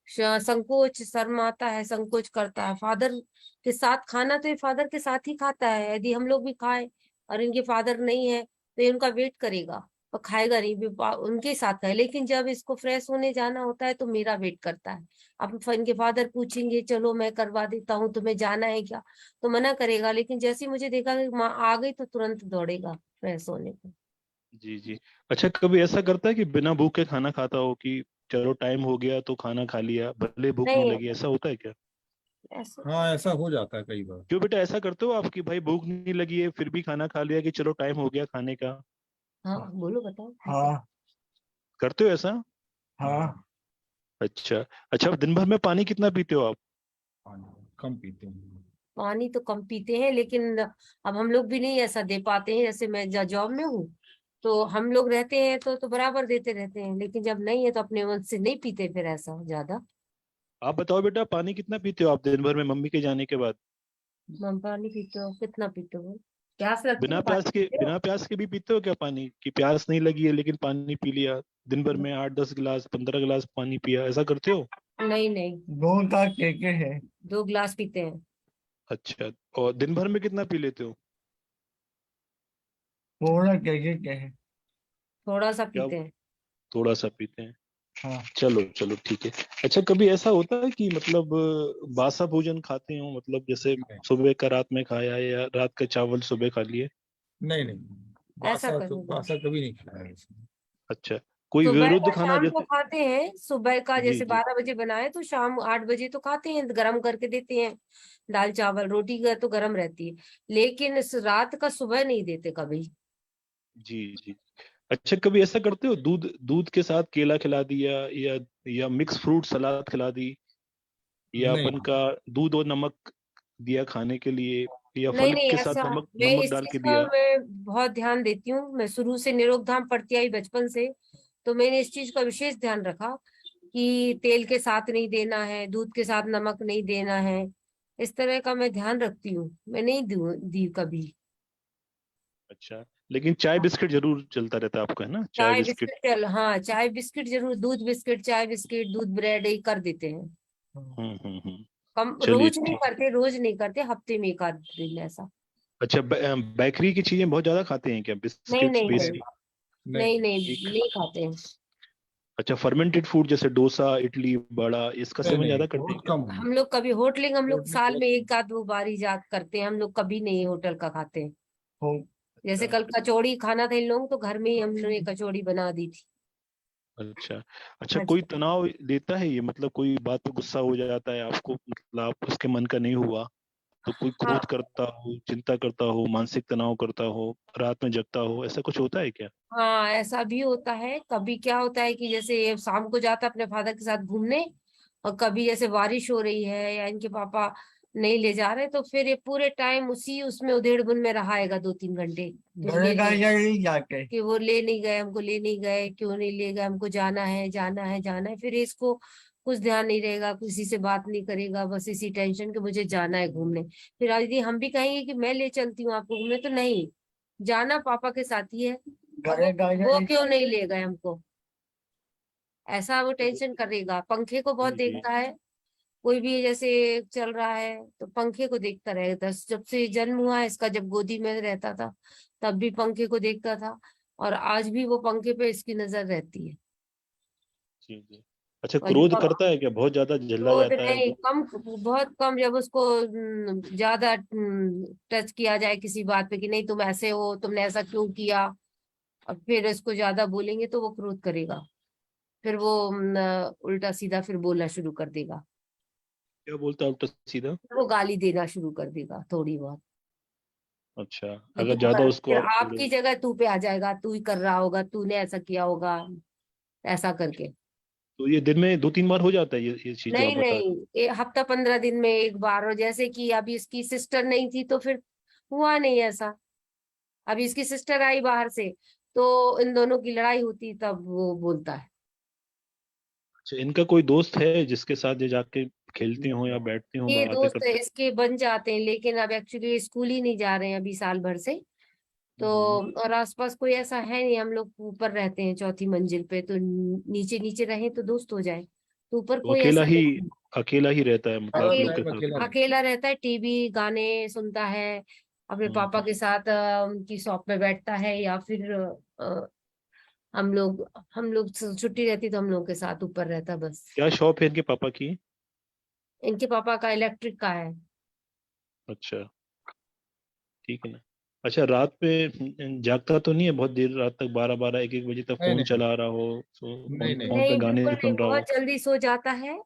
संकोच, शर्म आता है, संकोच करता है। फादर के साथ खाना तो ये फादर के साथ ही खाता है। यदि हम लोग भी खाए और इनके फादर नहीं है, तो ये उनका वेट करेगा और खाएगा नहीं भी, उनके साथ खाए। लेकिन जब इसको फ्रेश होने जाना होता है तो मेरा वेट करता है। अब इनके फादर पूछेंगे चलो मैं करवा देता हूँ, तुम्हें जाना है क्या, तो मना करेगा। लेकिन जैसे ही मुझे देखा कि माँ आ गई, तो तुरंत दौड़ेगा फ्रेश होने को। जी जी। अच्छा, कभी ऐसा करता है कि बिना भूख के खाना खाता हो कि चलो टाइम हो गया तो खाना खा लिया भले भूख नहीं नहीं, लगी, ऐसा होता है क्या? ऐसे हाँ, ऐसा हो जाता है कई बार। क्यों बेटा, ऐसा करते हो आप कि भाई भूख नहीं लगी है फिर भी खाना खा लिया कि चलो टाइम हो गया खाने का? हाँ बोलो, बताओ। हाँ करते हो ऐसा? हाँ। अच्छा अच्छा। दिन भर में पानी कितना पीते हो आप? पानी कम पीते हैं। पानी तो कम पीते हैं, लेकिन अब हम लोग भी नहीं ऐसा दे पाते हैं। जैसे मैं जॉब में हूँ, तो हम लोग रहते हैं तो बराबर देते रहते हैं। लेकिन जब नहीं है तो अपने मन से नहीं पीते फिर ऐसा ज्यादा। आप बताओ बेटा, पानी कितना पीते हो आप दिन भर में मम्मी के जाने के बाद? हम पानी पीते हो, कितना पीते हो? प्यास लगती बिना है, पानी प्यास के, पीते हो? बिना प्यास के भी पीते हो क्या पानी, कि प्यास नहीं लगी है लेकिन पानी पी लिया? दिन भर में 8-10 गिलास 15 गिलास पानी पिया, ऐसा करते हो? नहीं नहीं, दो का केके है। 2 गिलास पीते हैं। अच्छा। और दिन भर में कितना पी लेते हो? पूरा केके के है। थोड़ा सा क्या? पीते हैं। थोड़ा सा पीते हैं? हाँ चलो चलो ठीक है। अच्छा, कभी ऐसा होता है कि मतलब बासा भोजन खाते हो, मतलब जैसे नहीं सुबह का रात में खाया या रात का चावल सुबह खा लिए? नहीं नहीं, ऐसा बासा कभी बासा कभी नहीं खाया है इसमें। अच्छा, कोई सुबह विरुद्ध का खाना शाम को जैसे? खाते हैं। सुबह का जी जैसे जी। 12 बजे बनाए तो शाम 8 बजे तो खाते हैं, गरम करके देते हैं। दाल चावल रोटी का तो गरम रहती है, लेकिन इस रात का सुबह नहीं देते कभी। जी जी। अच्छा, कभी ऐसा करते हो दूध दूध के साथ केला खिला दिया या मिक्स फ्रूट सलाद खिला दी, या नहीं अपन का दूध और नमक दिया खाने के लिए, या नहीं फल नहीं, के ऐसा साथ नमक मैं नमक इस डाल चीज के का दिया? मैं बहुत ध्यान देती हूँ। मैं शुरू से निरोग धाम पढ़ती आई बचपन से, तो मैंने इस चीज का विशेष ध्यान रखा कि तेल के साथ नहीं देना है, दूध के साथ नमक नहीं देना है। इस तरह का मैं ध्यान रखती हूँ, मैं नहीं दी कभी। अच्छा, लेकिन चाय बिस्किट जरूर चलता रहता है आपका, है ना, चाय चाय बिस्किट? बिस्किट चल, हाँ चाय बिस्किट जरूर, दूध बिस्किट, चाय बिस्किट, दूध ब्रेड ये कर देते हैं। हम्म। कम चलिए रोज नहीं ठीक। करते, रोज नहीं करते, हफ्ते में एक आध दिन ऐसा। अच्छा, बेकरी की चीजें बहुत ज्यादा खाते हैं क्या, नहीं बिस्किट्स नहीं नहीं, पेस्ट्री? नहीं नहीं नहीं एक। नहीं खाते हैं। अच्छा, फर्मेंटेड फूड जैसे डोसा इडली बड़ा, इसका नहीं सेवन नहीं, ज्यादा करते हैं बहुत क्या? कम। हम लोग कभी होटलिंग, हम लोग होटल साल बहुत में कम। एक आध 2 बार ही जा करते हैं। हम लोग कभी नहीं होटल का खाते हैं। हो। जैसे अच्छा कल कचौड़ी खाना था इन लोगों, तो घर में ही हमने कचौड़ी बना दी थी। अच्छा। अच्छा, कोई अच्छा। तनाव देता है ये, मतलब कोई बात पे गुस्सा हो जाता है आपको, मतलब आप उसके मन का नहीं हुआ तो कोई हाँ क्रोध करता हो, चिंता करता हो, मानसिक तनाव करता हो, रात में जगता हो, ऐसा कुछ होता है क्या? हाँ, ऐसा भी होता है। कभी क्या होता है कि जैसे ये शाम को जाता है अपने फादर के साथ घूमने, और कभी जैसे बारिश हो रही है या इनके पापा नहीं ले जा रहे तो फिर ये पूरे टाइम उसी उसमें उधेड़-बुन में रहाएगा 2-3 घंटे कि घरे का जल्दी जाके कि वो ले नहीं गए, हमको ले नहीं गए, क्यों नहीं ले गए, हमको जाना है, जाना है, जाना है। फिर इसको कुछ ध्यान नहीं रहेगा, किसी से बात नहीं करेगा, बस इसी टेंशन के मुझे जाना है घूमने। फिर यदि हम भी कहेंगे कि मैं ले चलती हूँ आपको घूमने, तो नहीं, जाना पापा के साथ ही है, घरे का वो जल्दी क्यों नहीं ले गए हमको, ऐसा वो टेंशन करेगा। पंखे को बहुत जी। देखता है, कोई भी जैसे चल रहा है तो पंखे को देखता रहेगा। जब से जन्म हुआ है इसका, जब गोदी में रहता था तब भी पंखे को देखता था, और आज भी वो पंखे पे इसकी नजर रहती है। जी जी। अच्छा, और क्रोध जब करता है क्या? बहुत ज्यादा झल्ला क्रोध जाता है नहीं, वो? कम, बहुत कम। जब उसको ज्यादा टच किया जाए किसी बात पे कि नहीं तुम ऐसे हो, तुमने ऐसा क्यों किया, और फिर इसको ज्यादा बोलेंगे तो वो क्रोध करेगा, फिर वो उल्टा सीधा फिर बोलना शुरू कर देगा, क्या बोलता है उल्टा सीधा? वो गाली देना शुरू कर देगा थोड़ी बहुत। अच्छा, कि अगर तू ज्यादा कर, उसको फिर आप आपकी जगह तू पे आ जाएगा, तू ही कर रहा होगा, तूने ऐसा किया होगा, ऐसा करके। तो ये दिन में 2-3 बार हो जाता है ये चीज जो आप नहीं बता रहे नहीं, हफ्ता 15 दिन में एक बार। और जैसे कि अभी इसकी सिस्टर नहीं थी तो फिर हुआ नहीं ऐसा। अभी इसकी सिस्टर आई बाहर से तो इन दोनों की लड़ाई होती तब वो बोलता है। हो? अच्छा, इनका कोई दोस्त है जिसके साथ ये जाके खेलते हो या बैठते हो, ये बातें दोस्त करते इसके बन जाते हैं, लेकिन अब एक्चुअली स्कूल ही नहीं जा रहे हैं अभी साल भर से। तो हो? और आसपास कोई ऐसा है नहीं, हम लोग ऊपर रहते हैं 4थी मंजिल पे, तो नीचे नीचे रहे तो दोस्त हो जाए, तो ऊपर तो कोई ऐसा नहीं। अकेला ही रहता है मतलब आप अकेला लोग के टाइम साथ? अकेला रहता है। अकेला रहता है, टीवी गाने सुनता है, अपने पापा हम्म। के साथ उनकी शॉप में बैठता है, या फिर अ, हम लोग छुट्टी रहती तो हम लोग के साथ ऊपर रहता बस। क्या शॉप है इनके पापा की? इनके पापा का इलेक्ट्रिक का है। अच्छा, ठीक है ना। अच्छा, रात पे जागता तो नहीं है बहुत देर रात तक, 12-12 1-1 बजे तक नहीं फोन नहीं चला रहा हो, तो नहीं नहीं फोन पे नहीं, गाने बिल्कुल नहीं, सुन रहा बहुत हो? जल्दी सो जाता है।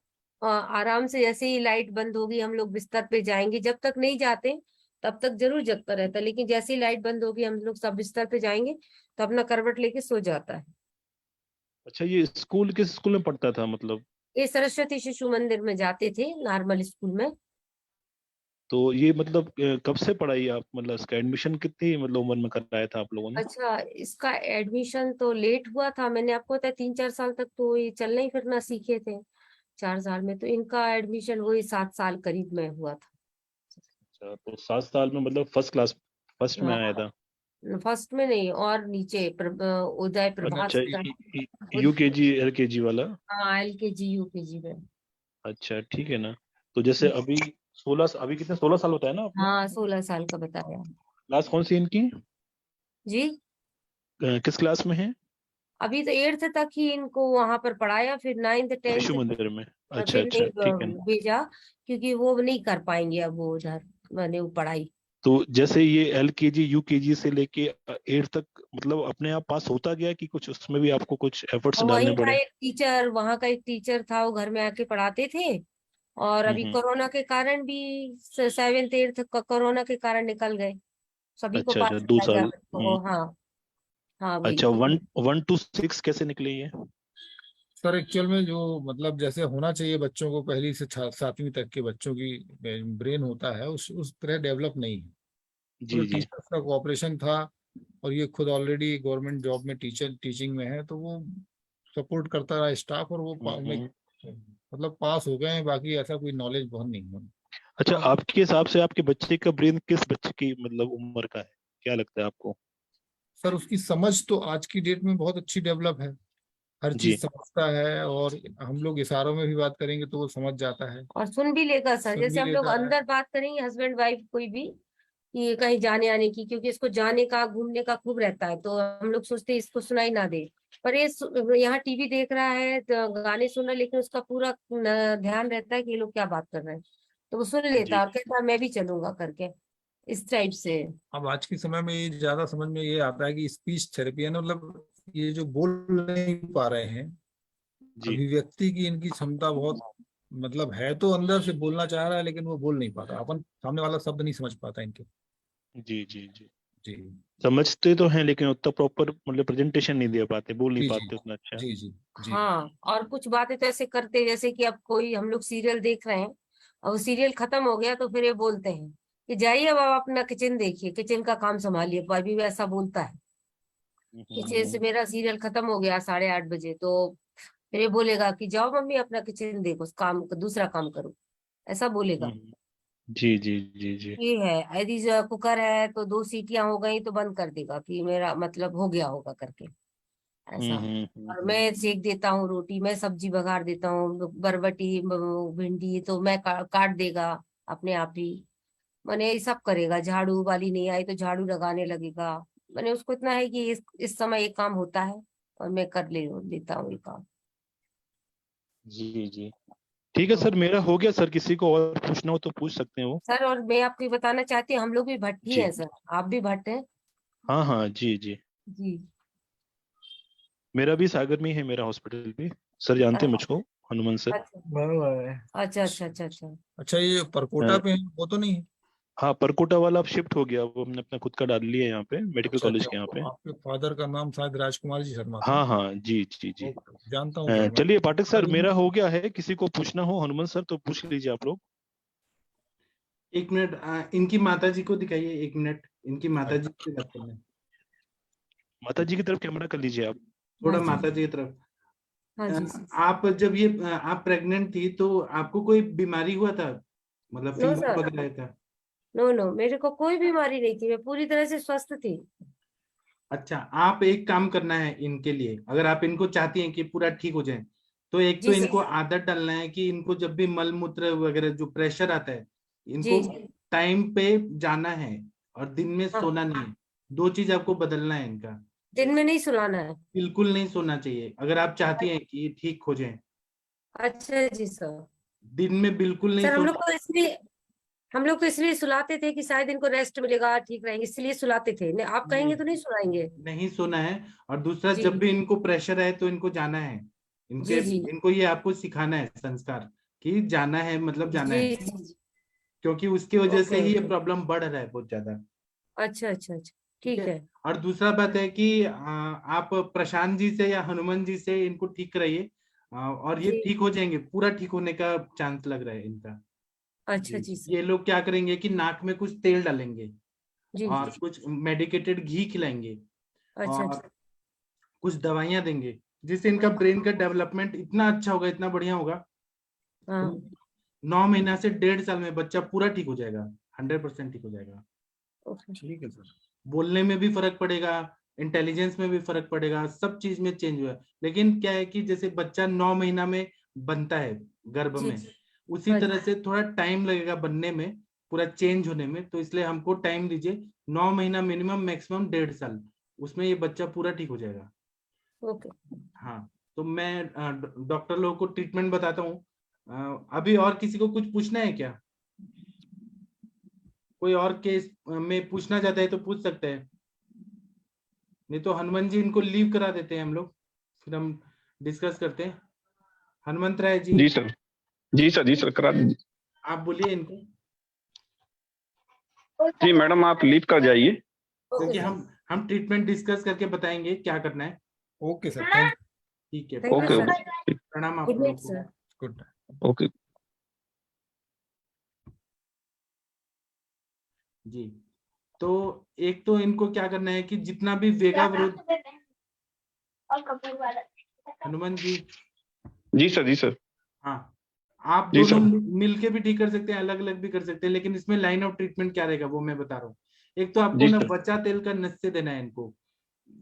आराम से, जैसे ही लाइट बंद होगी हम लोग बिस्तर पे जाएंगे, जब तक नहीं जाते तब तक जरूर जगता रहता है, लेकिन जैसे ही लाइट बंद होगी हम लोग सब बिस्तर पे जाएंगे तो अपना करवट लेके सो जाता है। अच्छा, ये स्कूल किस स्कूल में पढ़ता था मतलब? ये सरस्वती शिशु मंदिर में जाते थे, नॉर्मल स्कूल में। तो ये मतलब कब से पढ़ाई आप मतलब इसका एडमिशन कितनी मतलब उम्र में कराया था आप लोगों ने? अच्छा, इसका एडमिशन तो लेट हुआ था, मैंने आपको बताया 3-4 साल तक तो ये चलना ही फिरना सीखे थे, 4 साल में। तो इनका एडमिशन वही 7 साल करीब में हुआ था। अच्छा, तो 7 साल में मतलब फर्स्ट क्लास, फर्स्ट में आया हाँ, था? फर्स्ट में नहीं, और नीचे उदय प्रभात अच्छा, यूकेजी एलकेजी वाला? हाँ, LKG UKG में। अच्छा, ठीक है ना। तो जैसे अभी 16, अभी कितने, 16 साल होता है ना आपने? हाँ, 16 साल का बताया। क्लास कौन सी है इनकी? जी, किस क्लास में है? अभी तो 8th तक ही इनको वहां पर पढ़ाया, फिर 9th शिशु 10th मंदिर में? अच्छा फिर अच्छा, नहीं ठीक है ना। भेजा, क्योंकि वो नहीं कर पाएंगे अब वो उधर, मैंने वो पढ़ाई। तो जैसे ये एलकेजी यूकेजी से लेके 8 तक मतलब अपने आप पास होता गया कि कुछ उसमें भी आपको कुछ एफर्ट्स और डालने पड़े? वहाँ का एक टीचर था, वो घर में आके पढ़ाते थे। और अभी हम्म। कोरोना के कारण भी 7th 8th का कोरोना के कारण निकल गए, सभी को अच्छा अच्छा, पास दो किया गया साल बच्चों को। हाँ, हाँ अच्छा, वही। 1 1 to 6 कैसे निकले ये? सर एक्चुअल में जो मतलब जैसे होना चाहिए बच्चों को, पहली से 7वीं तक के बच्चों की ब्रेन होता है उस तरह डेवलप नहीं है। जी पूरे जी। टीचर्स का कोऑपरेशन था, और ये खुद ऑलरेडी गवर्नमेंट जॉब में टीचिंग में है, तो वो सपोर्ट करता रहा स्टाफ, और वो हम्म। मतलब पास हो गए हैं। बाकी ऐसा कोई नॉलेज बहुत नहीं है। अच्छा, आपके हिसाब से आपके बच्चे का ब्रेन किस बच्चे की मतलब उम्र का है, क्या लगता है आपको? सर उसकी समझ तो आज की डेट में बहुत अच्छी डेवलप है, हर जी चीज समझता है, और हम लोग इशारों में भी बात करेंगे तो वो समझ जाता है, और सुन भी लेगा सर, सुन जैसे भी हम लोग लेता है। अंदर बात करेंगे हस्बैंड वाइफ कोई भी, कि कहीं जाने आने की, क्योंकि इसको जाने का घूमने का खूब रहता है, तो हम लोग सोचते हैं इसको सुनाई ना दे, पर ये यहाँ टीवी देख रहा है तो गाने सुन रहा है, लेकिन उसका पूरा ध्यान रहता है कि ये लोग क्या बात कर रहे हैं, तो वो सुन लेता जी। है और कहता है मैं भी चलूंगा करके, इस टाइप से। अब आज के समय में ये ज्यादा समझ में ये आता है कि स्पीच थेरेपी है ना, मतलब ये जो बोल नहीं पा रहे हैं, जी अभिव्यक्ति की इनकी क्षमता बहुत मतलब है, तो अंदर से बोलना चाह रहा है लेकिन वो बोल नहीं पाता, अपन सामने वाला शब्द नहीं समझ पाता इनके। जी जी। जी, जी समझते तो हैं लेकिन उतना प्रॉपर मतलब प्रेजेंटेशन नहीं दे पाते, बोल नहीं जी जी पाते उतना अच्छा। जी जी जी हाँ, और कुछ बातें तो ऐसे करते हैं, जैसे कि अब कोई हम लोग सीरियल देख रहे हैं और वो सीरियल खत्म हो गया तो फिर ये बोलते हैं कि जाइए अब आप अपना किचन देखिए, किचन का काम संभालिए। भाभी भी ऐसा बोलता है कि जैसे मेरा सीरियल खत्म हो गया 8:30 बजे, तो फिर ये बोलेगा कि जाओ मम्मी अपना किचन देखो, काम दूसरा काम करो, ऐसा बोलेगा। जी जी जी जी। ये है, यदि जो कुकर है तो 2 सीटियां हो गई तो बंद कर देगा कि मेरा मतलब हो गया होगा करके, ऐसा। और मैं सेक देता हूँ रोटी, मैं सब्जी बघार देता हूँ, बरबटी भिंडी तो मैं काट देगा अपने आप ही। मैंने ये सब करेगा, झाड़ू वाली नहीं आई तो झाड़ू लगाने लगेगा। मैंने उसको इतना है कि इस समय ये काम होता है और मैं कर लेता हूँ ये काम। जी जी ठीक है सर, मेरा हो गया सर। किसी को और पूछना हो तो पूछ सकते हैं वो। सर और मैं आपको ये बताना चाहती हूँ, हम लोग भी भट्ट ही जी हैं सर, आप भी भट्ट हैं? हाँ हाँ जी जी। जी। मेरा भी सागर में ही है, मेरा हॉस्पिटल भी। सर जानते हैं मुझको, हनुमान सर। अच्छा बरोबर है। अच्छा अच्छा अच्छा अच्छा। अच्छा, ये परकोटा पे है वो तो नहीं है? हाँ परकोटा वाला अब शिफ्ट हो गया, वो हमने अपना खुद का डाल लिया है यहाँ पे, मेडिकल अच्छा कॉलेज अच्छा, के यहाँ पे। आपके फादर का नाम शायद राजकुमार जी शर्मा था। हाँ हाँ जी जी जी। ओके, जानता हूँ सर मैं। चलिए पाठक सर, मेरा हो गया है। किसी को पूछना हो हनुमान सर तो पूछ लीजिए आप लोग। 1 मिनट, इनकी माता जी को दिखाइए, 1 मिनट, इनकी माता जी से बात करना है। माता जी की तरफ कैमरा कर लीजिए आप। थोड़ा हाँ जी माता जी की तरफ। हाँ जी सर। आप जब ये आप प्रेग्नेंट थी तो आपको कोई बीमारी हुआ था, मतलब नो फीवर सर, वगैरह था? नो नो, मेरे को कोई बीमारी नहीं थी, मैं पूरी तरह से स्वस्थ थी। अच्छा, आप एक काम करना है इनके लिए, अगर आप इनको चाहती हैं कि पूरा ठीक हो जाए, तो एक तो जी इनको सर। आदत डालना है कि इनको जब भी मल मूत्र वगैरह जो प्रेशर आता है, इनको जी जी। टाइम पे जाना है और दिन में हाँ, सोना नहीं है। 2 चीज आपको बदलना है इनका। दिन में नहीं सुलाना है। बिल्कुल नहीं सोना चाहिए अगर आप चाहती हैं कि ये ठीक हो जाए। अच्छा जी सर। दिन में बिल्कुल नहीं सर सोना। हम लोग तो इसलिए सुलाते थे कि शायद इनको रेस्ट मिलेगा, ठीक रहेंगे, इसलिए सुलाते थे। नहीं, आप कहेंगे नहीं, तो नहीं सुलाएंगे? नहीं सोना है। और दूसरा, जी जब भी इनको प्रेशर है तो इनको जाना है। इनके जी जी इनको ये आपको सिखाना है संस्कार कि जाना है, मतलब जाना जी है, जी। क्योंकि उसकी वजह से ओके ही ये ओके। प्रॉब्लम बढ़ रहा है बहुत ज्यादा। अच्छा अच्छा अच्छा। ठीक ठीक है। है। और दूसरा बात है कि आप प्रशांत जी से या हनुमान जी से इनको ठीक कराइए, और ये जी। ठीक हो जाएंगे, पूरा ठीक होने का चांस लग रहा है इनका। अच्छा जी। जी सर। ये लोग क्या करेंगे कि नाक में कुछ तेल डालेंगे जी। और कुछ मेडिकेटेड घी खिलाएंगे अच्छा अच्छा। और कुछ दवाइयां देंगे, जिससे इनका ब्रेन का डेवलपमेंट इतना अच्छा होगा, इतना बढ़िया होगा। हाँ। 9 महीना से 1.5 साल में बच्चा पूरा ठीक हो जाएगा, 100% ठीक हो जाएगा। ओके। ठीक है सर। बोलने में भी फर्क पड़ेगा, इंटेलिजेंस में भी फर्क पड़ेगा, सब चीज में चेंज हुआ है। लेकिन क्या है कि जैसे बच्चा 9 महीना में बनता है गर्भ जी। में, उसी हाँ जी। तरह से थोड़ा टाइम लगेगा बनने में, पूरा चेंज होने में। तो इसलिए हमको टाइम दीजिए, 9 महीना मिनिमम, मैक्सिमम 1.5 साल, उसमें ये बच्चा पूरा ठीक हो जाएगा। ओके। हाँ, तो मैं डॉक्टर लोगों को ट्रीटमेंट बताता हूँ। अभी और किसी को कुछ पूछना है क्या? कोई और केस में पूछना चाहता है तो पूछ सकते हैं, नहीं तो हनुमान जी इनको लीव करा देते हैं हम लोग, फिर हम डिस्कस करते हैं। हनुमंत राय जी, जी सर, जी सर, जी सर, करा दीजिए। आप बोलिए इनको, जी मैडम, आप लीव कर जाइए। क्योंकि ओके सर। हम ट्रीटमेंट डिस्कस करके बताएंगे क्या करना है। ओके सर, थैंक ठीक है, थैंक यू ओके प्रणाम। ओके प्रणाम आप गुड लोगों नाइट को। सर। गुड। ओके। जी, तो एक तो इनको क्या करना है कि जितना भी वेगा विरोध, हनुमान जी, जी सर, जी सर, हाँ, आप जी दोनों सर, मिलके भी ठीक कर सकते हैं, अलग अलग भी कर सकते हैं, लेकिन इसमें लाइन ऑफ ट्रीटमेंट क्या रहेगा वो मैं बता रहा हूँ। एक तो आपको जी ना सर, बच्चा तेल का नस्य देना है इनको,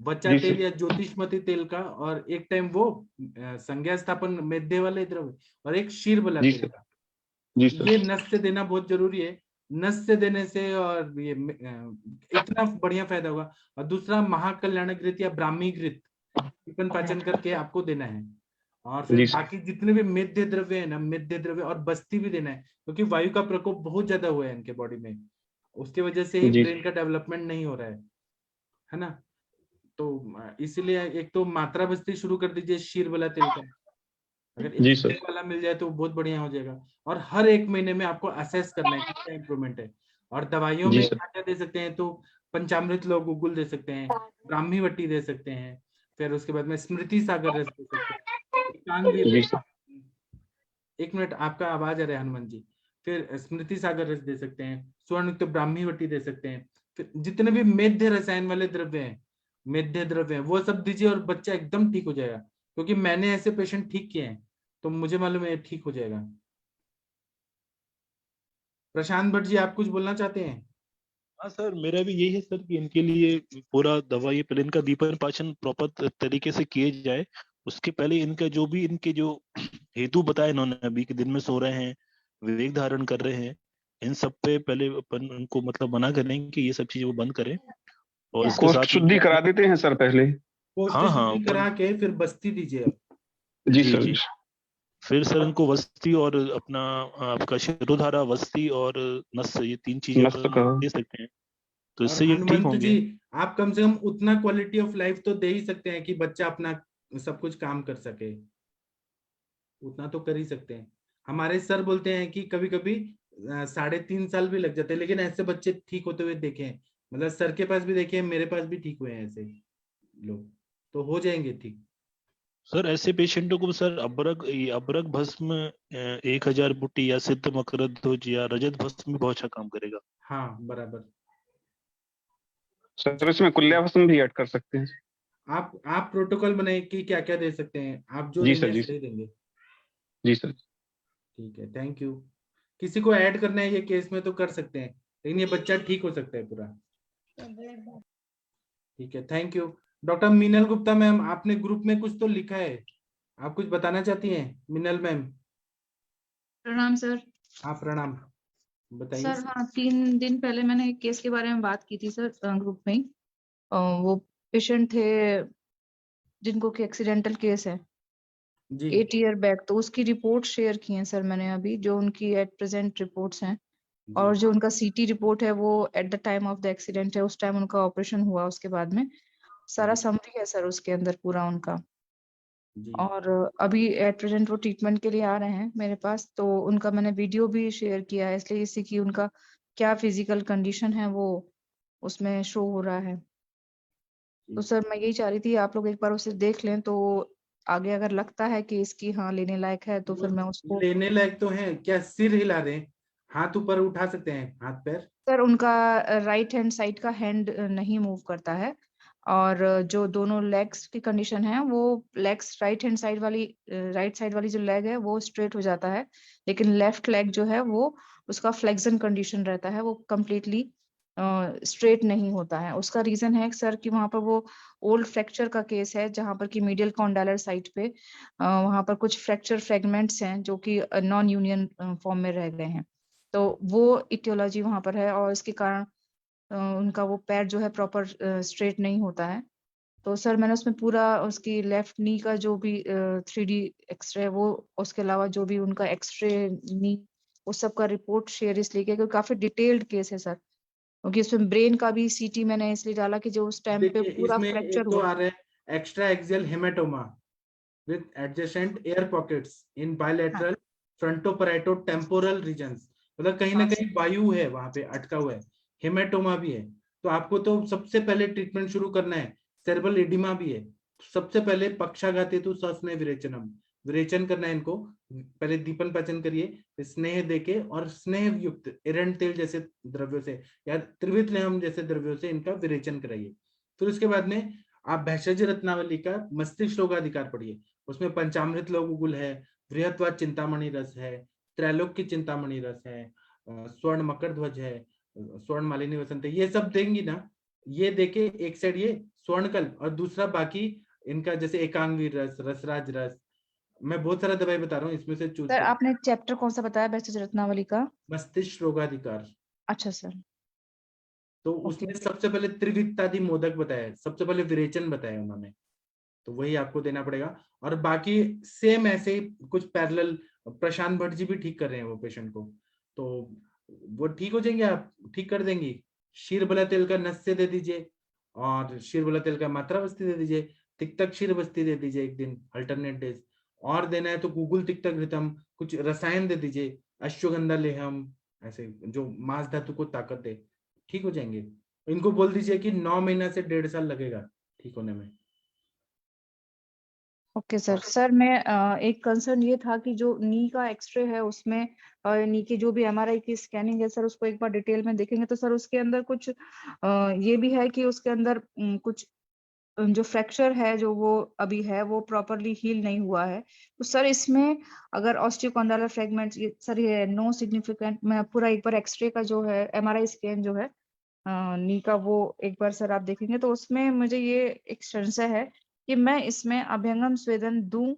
बच्चा जी तेल सर, या ज्योतिषमती तेल का, और एक टाइम वो संज्ञा स्थापन मेदे वाले द्रव्य, और एक शीर वाला जी तेल सर, का। जी ये सर, नस्य देना बहुत जरूरी है। नस्य देने से और ये इतना बढ़िया फायदा होगा। और दूसरा, महाकल्याण घृत या ब्राह्मी घृत चिकन पाचन करके आपको देना है। और फिर जी सर, बाकी जितने भी मेद्य द्रव्य है ना, मेद्य द्रव्य और बस्ती भी देना है, क्योंकि वायु का प्रकोप बहुत ज्यादा हुआ है इनके बॉडी में, उसकी वजह से ही जी ब्रेन का डेवलपमेंट नहीं हो रहा है ना। तो इसीलिए एक तो मात्रा बस्ती शुरू कर दीजिए शीर वाला तेल का, अगर जी एक सर, तेल वाला मिल जाए तो बहुत बढ़िया हो जाएगा। और हर 1 महीने में आपको असेस करना है कि क्या इंप्रूवमेंट है। और दवाइयों जी में सर, क्या क्या दे सकते हैं, तो पंचामृत लोग गुगुल दे सकते हैं, ब्राह्मी वट्टी दे सकते हैं, फिर उसके बाद में स्मृति सागर रस दे सकते हैं, एकांग वीर दे जी सकते सर, हैं। 1 मिनट, आपका आवाज आ रहा है हनुमान जी। फिर स्मृति सागर रस दे सकते हैं, स्वर्णयुक्त ब्राह्मी वटी दे सकते हैं, फिर जितने भी मेध्य रसायन वाले द्रव्य हैं, मेध्य द्रव्य हैं, वो सब दीजिए और बच्चा एकदम ठीक हो जाएगा। क्योंकि मैंने ऐसे पेशेंट ठीक किए हैं, तो मुझे मालूम है ठीक हो जाएगा। प्रशांत भट्ट जी, आप कुछ बोलना चाहते हैं? हाँ सर, मेरा भी यही है सर कि इनके लिए पूरा दवा, ये पहले इनका दीपन पाचन प्रॉपर तरीके से किए जाए। उसके पहले इनका जो भी इनके जो हेतु बताए इन्होंने अभी, कि दिन में सो रहे हैं, विवेक धारण कर रहे हैं, इन सब पे पहले अपन उनको मतलब मना करें कि ये सब चीजें वो बंद करें। और इसके कोष्ठ साथ शुद्धि करा देते हैं सर पहले। कोष्ठ हाँ हाँ शुद्धि करा के फिर बस्ती दीजिए आप। जी जी सर। जी। फिर सर इनको वस्ती और अपना आपका शिरोधारा, वस्ती और नस, ये 3 चीजें नस अपन का। दे सकते हैं, तो और इससे ये ठीक हनुमंत जी, होंगे। आप कम से कम उतना क्वालिटी ऑफ लाइफ तो दे ही सकते हैं कि बच्चा अपना सब कुछ काम कर सके, उतना तो कर ही सकते हैं। हमारे सर बोलते हैं कि कभी कभी 3.5 साल भी लग जाते हैं, लेकिन ऐसे बच्चे ठीक होते हुए देखे हैं। मतलब सर के पास भी देखे हैं, मेरे पास भी ठीक हुए हैं ऐसे लोग, तो हो जाएंगे ठीक। सर ऐसे पेशेंटों को सर अबरग भस्म 1000 बुट्टी या सिद्ध मकरंद ध्वज या रजत भस्म भी बहुत अच्छा काम करेगा। हाँ बराबर। सर इसमें कुल्याभस्म भी ऐड कर सकते हैं। आप प्रोटोकॉल बनाए कि क्या क्या दे सकते हैं, आप जो जी सर, देंगे जी सही देंगे। जी सर। ठीक है, थैंक यू। किसी को ऐड करना है ये केस में तो कर सकते हैं, लेकिन ये बच्चा ठीक हो सकता है पूरा। ठीक है, thank you. Doctor Meenal Gupta ma'am, आपने ग्रुप में कुछ तो लिखा है, आप कुछ बताना चाहती हैं मीनल मैम? प्रणाम सर। हाँ प्रणाम, बताइए। सर हाँ, 3 दिन पहले मैंने एक केस के बारे में बात की थी सर, ग्रुप में ही। वो पेशेंट थे जिनको कि एक्सीडेंटल केस है जी 8 ईयर बैक, तो उसकी रिपोर्ट शेयर की है सर मैंने अभी, जो उनकी एट प्रेजेंट रिपोर्ट्स हैं। और जी जो उनका सीटी रिपोर्ट है वो at the time of the accident है, उस टाइम उनका ऑपरेशन हुआ, उसके बाद में सारा जी समरी है सर उसके अंदर पूरा उनका। जी और अभी एट प्रेजेंट वो ट्रीटमेंट के लिए आ रहे हैं मेरे पास, तो उनका मैंने वीडियो भी शेयर किया है, इसलिए इससे कि उनका क्या फिजिकल कंडीशन है वो उसमें शो हो रहा है। तो सर मैं यही चाह रही थी आप लोग एक बार उसे देख लें, तो आगे अगर लगता है कि इसकी हाँ लेने लायक है तो फिर मैं उसको। लेने लायक तो है क्या? सिर हिला रहे हैं, हाथ ऊपर उठा सकते हैं, हाथ पैर? सर उनका राइट हैंड साइड का हैंड नहीं मूव करता है, और जो दोनों लेग्स की कंडीशन है वो लेग्स राइट साइड वाली जो लेग है वो स्ट्रेट हो जाता है, लेकिन लेफ्ट लेग जो है वो उसका फ्लेक्सन कंडीशन रहता है, वो कम्प्लीटली स्ट्रेट नहीं होता है। उसका रीजन है सर कि वहां पर वो ओल्ड फ्रैक्चर का केस है, जहां पर कि मीडियल कॉन्डाइलर साइट पे वहां पर कुछ फ्रैक्चर फ्रेगमेंट्स हैं जो कि नॉन यूनियन फॉर्म में रह गए हैं, तो वो इटियोलॉजी वहां पर है, और इसके कारण उनका वो पैर जो है प्रॉपर स्ट्रेट नहीं होता है। तो सर मैंने उसमें पूरा उसकी लेफ्ट नी का जो भी 3D एक्सरे है वो, उसके अलावा जो भी उनका एक्सरे नी, उस सब का रिपोर्ट शेयर इसलिए किया क्योंकि काफी डिटेल्ड केस है सर, क्योंकि उसमें ब्रेन का भी सीटी मैंने इसलिए डाला कि जो उस टाइम पे देखिए पूरा इसमें फ्रैक्चर एक तो हुआ। आ रहा है extra axial haematoma with adjacent air pockets in हाँ bilateral frontoparieto-temporal regions, मतलब कहीं ना हाँ कहीं वायु है वहां पे अटका हुआ है, हेमेटोमा भी है। तो आपको तो सबसे पहले ट्रीटमेंट शुरू करना है। सेरेब्रल एडिमा भी है, सबसे पहले पक्षाघात हेतु सस्नेह विरेचनम, विरेचन करना है इनको। पहले दीपन पाचन करिए स्नेह देके, और स्नेह युक्त एरंड तेल जैसे द्रव्यों से या त्रिवित लेहम जैसे द्रव्यों से इनका विरेचन कराइए। फिर उसके बाद में आप भैषज रत्नावली का मस्तिष्क रोगाधिकार पढ़िए, उसमें पंचामृत लघुगुल है, बृहत्वा चिंतामणि रस है, त्रैलोक की चिंतामणि रस है, स्वर्ण मकर ध्वज है, स्वर्ण मालिनी वसंत है, ये सब देंगी ना। ये देके एक साइड ये स्वर्णकल्प, और दूसरा बाकी इनका जैसे एकांगवीर रस, रसराज रस, मैं बहुत सारा दवाई बता रहा हूँ, इसमें से चूज सर, कर। आपने चैप्टर कौन सा बताया बेस्ट रत्नावली का? मस्तिष्क रोगाधिकार। अच्छा सर, तो ओके। उसमें सबसे पहले त्रिविक्तादि मोदक बताया, सबसे पहले विरेचन बताया उन्होंने, तो वही आपको देना पड़ेगा। और बाकी सेम ऐसे ही कुछ पैरेलल प्रशांत भट्ट जी भी ठीक कर रहे हैं वो पेशेंट को, तो वो ठीक हो जाएंगे, आप ठीक कर देंगी। शीरबला तेल का नस्य दे दीजिए, और शीरबला तेल का मात्रा बस्ती दे दीजिए, तिक्तक क्षीर बस्ती दे दीजिए एक दिन अल्टरनेट डेज। और देना है तो गूगल तिक्तक घृतम, कुछ रसायन दे दीजिए, अश्वगंधा लेहम, ऐसे जो मांस धातु को ताकत दे, ठीक हो जाएंगे। इनको बोल दीजिए कि 9 महीना से 1.5 साल लगेगा ठीक होने में। Okay sir. सर मैं एक कंसर्न ये था कि जो नी का एक्सरे है उसमें नी की जो भी एमआरआई की स्कैनिंग है सर, उसको एक बार डिटेल में देखेंगे तो सर उसके अंदर कुछ ये भी है कि उसके अंदर कुछ जो फ्रैक्चर है जो वो अभी है वो प्रॉपरली हील नहीं हुआ है। तो सर इसमें अगर ऑस्टियोकॉन्ड्राइलर फ्रैगमेंट्स ये सर ये नो सिग्निफिकेंट, मैं पूरा एक बार एक्सरे का जो है एमआरआई स्कैन जो है नी का वो एक बार सर आप देखेंगे तो उसमें मुझे ये एक संशय है कि मैं इसमें अभ्यंगम स्वेदन दूं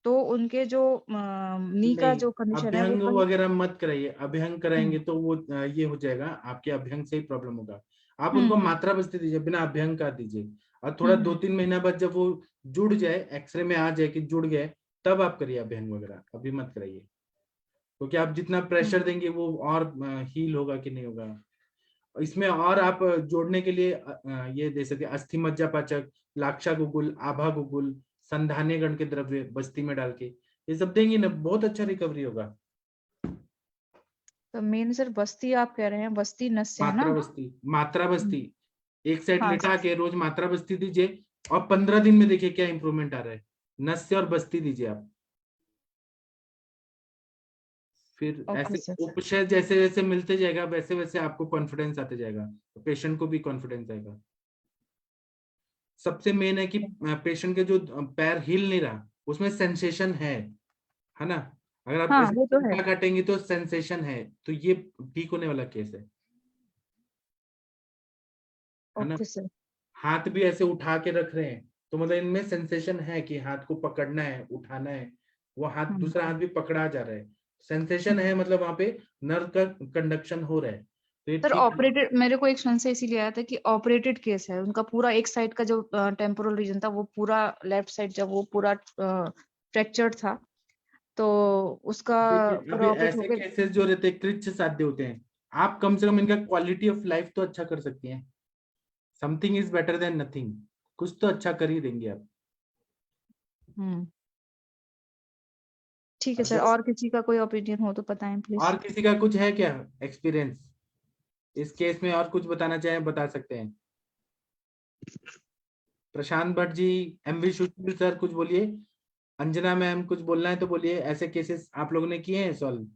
तो उनके जो नी का नहीं, जो कंडीशन है वो अभ्यंग कहीं। वगैरह मत कराइए। अभ्यंग कराएंगे हम्म तो वो ये हो जाएगा, आपके अभ्यंग से ही प्रॉब्लम होगा। आप हम्म उनको हम्म मात्रा बस्ती दीजिए, बिना अभ्यंग का दीजिए। और थोड़ा हम्म, हम्म, 2-3 महीना बाद जब वो जुड़ जाए, एक्सरे में आ जाए कि जुड़ गए, तब आप करिए अभ्यंग वगैरह, अभी मत कराइए। क्योंकि आप जितना प्रेशर हम्म। देंगे वो और हील होगा कि नहीं होगा। इसमें और आप जोड़ने के लिए ये दे सकते हैं, अस्थि मज्जा पाचक, लाक्षा गुगुल, आभा गुगुल, संधान्य गण के द्रव्य बस्ती में डाल के ये सब देंगे ना, बहुत अच्छा रिकवरी होगा। तो मेन सर बस्ती आप कह रहे हैं, बस्ती नस से है ना? मात्रा बस्ती एक सेट हाँ लेटा सर। के रोज मात्रा बस्ती दीजिए, और 15 दिन में देखिए क्या इंप्रूवमेंट आ रहा है। नस से और बस्ती दीजिए आप। फिर ओके ऐसे सर। उपशय जैसे जैसे मिलते जाएगा वैसे वैसे आपको कॉन्फिडेंस आते जाएगा, तो पेशेंट को भी कॉन्फिडेंस आएगा। सबसे मेन है कि पेशेंट के जो पैर हिल नहीं रहा उसमें सेंसेशन है ना। अगर आप हाँ ऐसे वो तो है। चिमटा काटेंगे तो सेंसेशन है, तो ये ठीक होने वाला केस है ना। Okay sir. हाथ भी ऐसे उठा के रख रहे हैं तो मतलब इनमें सेंसेशन है कि हाथ को पकड़ना है, उठाना है, वो हाथ हम्म दूसरा हाथ भी पकड़ा जा रहा है, सेंसेशन हम्म। है, मतलब वहां पे नर्व का कंडक्शन हो रहा है, तो ये सर ठीक है। ऑपरेटेड, मेरे को एक संशय इसीलिए आया था कि ऑपरेटेड केस है उनका, पूरा एक साइड का जो टेम्पोरल रीजन था वो पूरा लेफ्ट साइड जब वो पूरा फ्रैक्चर्ड था तो उसका देखिए अभी पूरा ऑपरेट ऐसे होके। केसेस जो रहते हैं कृच्छ साध्य होते हैं, आप कम से कम इनका क्वालिटी ऑफ लाइफ तो अच्छा कर सकती हैं। Something is better than nothing, कुछ तो अच्छा कर ही देंगे आप। हम्म ठीक है सर, अगर और किसी का कोई ओपिनियन हो तो बताएं प्लीज। और किसी का कुछ है क्या एक्सपीरियंस इस केस में, और कुछ बताना चाहें बता सकते हैं। प्रशांत भट्ट जी, एमवी सुशील सर कुछ बोलिए, अंजना मैम कुछ बोलना है तो बोलिए। ऐसे केसेस आप लोगों ने किए हैं सॉल्व?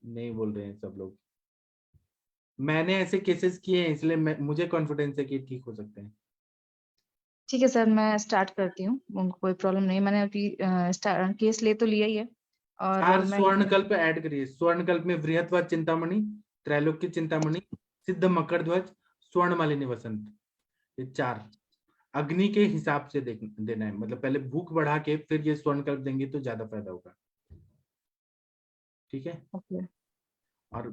नहीं बोल रहे हैं सब लोग। मैंने ऐसे केसेस किए हैं इसलिए मुझे कॉन्फिडेंस है कि ठीक हो सकते हैं। ठीक है सर, मैं स्टार्ट करती हूँ, उनको कोई प्रॉब्लम नहीं, मैंने अभी केस ले तो लिया ही है और 4 मैं। स्वर्णकल्प ऐड करिए। स्वर्णकल्प में बृहत्वत चिंतामणि, त्रैलोक्य चिंतामणि, सिद्ध मकर ध्वज, स्वर्ण मालिनी वसंत, ये 4 अग्नि के हिसाब से देना है। मतलब पहले भूख बढ़ा के फिर ये स्वर्णकल्प देंगे तो ज्यादा फायदा होगा। ठीक है। ओके। और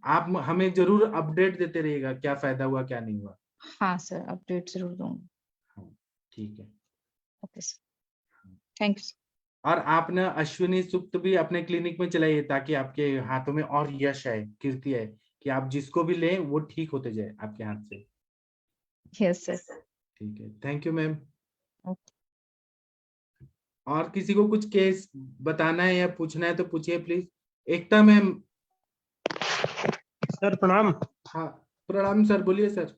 आप हमें जरूर अपडेट देते रहिएगा क्या फायदा हुआ क्या नहीं हुआ। हाँ सर, अपडेट जरूर दूंगा। हाँ ठीक है। Okay sir, thank you. और आप ना अश्विनी सूक्त भी अपने क्लिनिक में चलाइए ताकि आपके हाथों में और यश आए, कीर्ति आए, कि आप जिसको भी लें वो ठीक होते जाए आपके हाथ से। Yes sir. ठीक है, थैंक यू मैम। और किसी को कुछ केस बताना है या पूछना है तो पूछिए प्लीज। Ekta ma'am. सर प्रणाम। हाँ प्रणाम सर, बोलिए सर।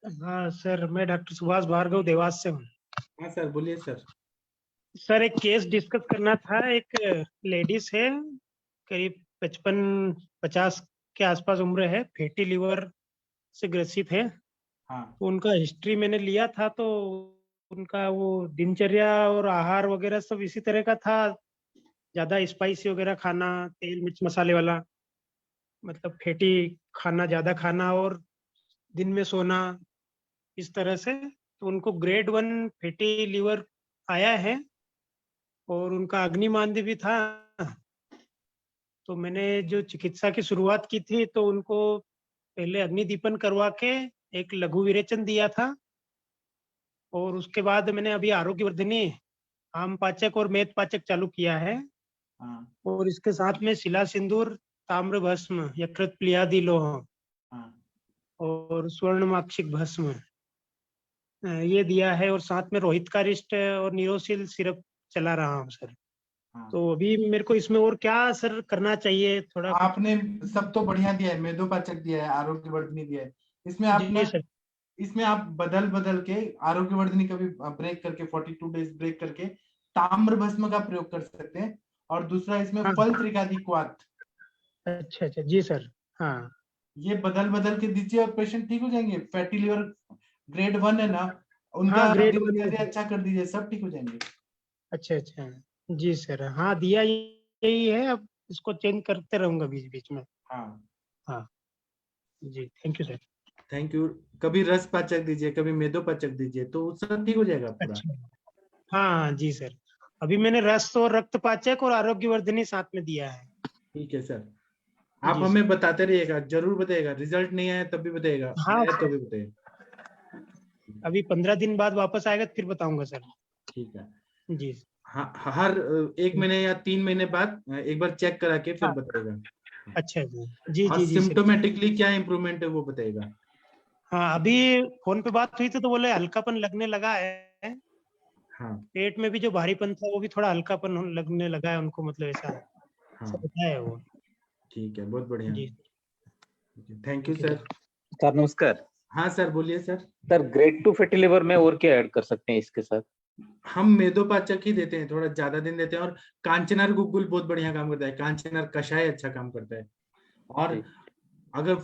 हाँ सर, मैं डॉक्टर सुभाष भार्गव देवास से हूँ। हाँ सर बोलिए सर। सर एक केस डिस्कस करना था। एक लेडीज है, करीब 55-50 के आसपास उम्र है, फैटी लिवर से ग्रसित है। हाँ तो उनका हिस्ट्री मैंने लिया था तो उनका वो दिनचर्या और आहार वगैरह सब इसी तरह का था, ज्यादा स्पाइसी वगैरह खाना, तेल मिर्च मसाले वाला, मतलब फैटी खाना ज्यादा खाना और दिन में सोना, इस तरह से। तो उनको ग्रेड 1 फैटी लिवर आया है और उनका अग्निमांद्य भी था। तो मैंने जो चिकित्सा की शुरुआत की थी तो उनको पहले अग्निदीपन करवा के एक लघु विरेचन दिया था और उसके बाद मैंने अभी आरोग्यवर्धिनी आम पाचक और मेद पाचक चालू किया है। हाँ और इसके साथ में शिला सिंदूर, ताम्र भस्म, यकृत प्लियादि लोह हाँ और स्वर्ण माक्षिक भस्म ये दिया है, और साथ में रोहित का रिस्ट और नीरोसिल सिरप चला रहा हूँ सर। हाँ। तो अभी मेरे को इसमें और क्या सर करना चाहिए, थोड़ा कुछ? आपने सब तो बढ़िया दिया है, मेदोपाचक दिया है, आरोग्य वर्धनी दिया है। इसमें आप जी ना सर। इसमें आप बदल बदल के आरोग्यवर्धिनी कभी ब्रेक करके 42 डेज ब्रेक करके ताम्र भस्म का प्रयोग कर सकते हैं। और दूसरा इसमें हाँ। फल त्रिकादिक्वाथ, अच्छा अच्छा जी सर। हाँ ये बदल बदल के दीजिए और पेशेंट ठीक हो जाएंगे। फैटी लिवर ग्रेड 1 है ना, उनका हाँ ग्रेड 1 दिनचर्या अच्छा कर दीजिए, सब ठीक हो जाएंगे। अच्छा अच्छा जी सर। हाँ दिया यही है, अब इसको चेंज करते रहूंगा बीच बीच में। हाँ जी thank you sir. Thank you. कभी रस पाचक दीजिए, कभी मेदोपाचक दीजिए, तो सब ठीक हो जाएगा पूरा। अच्छा हाँ हाँ जी सर। अभी मैंने रस और रक्तपाचक और आरोग्यवर्धिनी साथ में दिया है। ठीक है सर, आप जी हमें बताते रहिएगा, जरूर बताइएगा। रिजल्ट नहीं आया तब भी बताइएगा, हाँ आया सर। तो भी बताइएगा। अभी 15 दिन बाद वापस आएगा तो फिर बताऊंगा सर। ठीक है। जी हाँ, हर 1 महीने या 3 महीने बाद एक बार चेक करा के फिर हाँ। बताइएगा। अच्छा जी जी और जी जी सर। सिम्टोमेटिकली क्या इम्प्रूवमेंट है वो बताइएगा। हाँ अभी फोन पे बात हुई थी तो बोले हल्कापन लगने लगा है। हाँ पेट में भी जो भारीपन था वो भी थोड़ा हल्कापन लगने लगा है उनको, मतलब ऐसा हाँ बताया है वो। ठीक है, बहुत बढ़िया। जी थैंक यू ठीक है सर। सर नमस्कार। हाँ सर बोलिए sir. Sir grade 2 fatty liver में और क्या ऐड कर सकते हैं इसके साथ? हम मेदोपाचक ही देते हैं, थोड़ा ज्यादा दिन देते हैं। और कांचनार गुग्गुल बहुत बढ़िया काम करता है, कांचनार कषाय अच्छा काम करता है। और अगर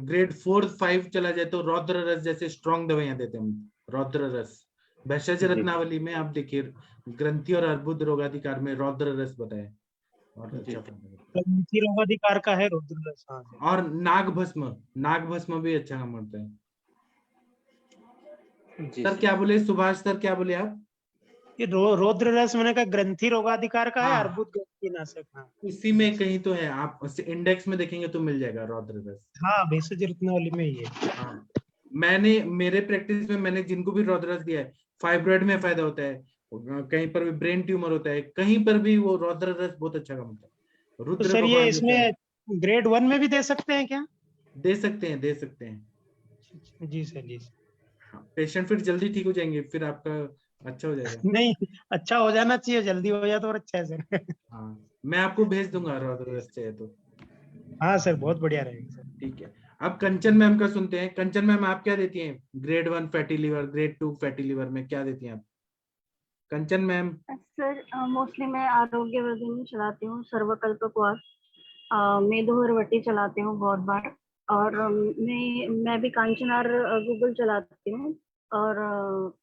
ग्रेड 4-5 चला जाए तो रौद्र रस जैसे स्ट्रॉन्ग दवाइयां देते हैं हम। रौद्र रस भेषज रत्नावली में आप देखिए, ग्रंथि और अर्बुद रोगाधिकार में रौद्र रस बताए और अच्छा काम करता ग्रंथि रोगाधिकार का है रुद्र रस। हाँ है। और नाग भस्म भी अच्छा काम करता है। सर क्या बोले, सुभाष सर क्या बोले आप? ये रौद्र रस मैंने कहा ग्रंथि रोगाधिकार का है, हाँ। अर्बुद ग्रंथि नाशक। हाँ उसी में कहीं तो है, आप इंडेक्स में देखेंगे तो मिल जाएगा रौद्र रस। हाँ भेषज रत्नावली में ही है। हाँ, मेरे प्रैक्टिस में मैंने जिनको भी रौद्र रस दिया है, फाइब्रॉइड में फायदा होता है, कहीं पर भी ब्रेन ट्यूमर होता है, कहीं पर भी वो रौद्र रस बहुत अच्छा काम होता है। तो रुद्र सर ये भगवान इसमें ग्रेड 1 में भी दे सकते हैं क्या? दे सकते हैं, दे सकते हैं। जी सर जी। हाँ, पेशेंट फिर जल्दी ठीक हो जाएंगे, फिर आपका अच्छा हो जाएगा। नहीं अच्छा हो जाना चाहिए, जल्दी हो जाए तो और अच्छा है सर। हाँ, मैं आपको भेज दूंगा रौद्र रस चाहिए तो। हाँ सर बहुत बढ़िया रहेगा सर। ठीक है। अब कंचन मैम का सुनते हैं। कंचन मैम आप क्या देती हैं grade 1 fatty liver, grade 2 fatty liver में क्या देती हैं आप? कंचन मैम। सर मोस्टली मैं आरोग्यवर्धिनी चलाती हूँ, सर्वकल्पवास, मेदोहरवटी चलाती हूँ बहुत बार। और मैं भी कांचनार गूगल चलाती हूँ। और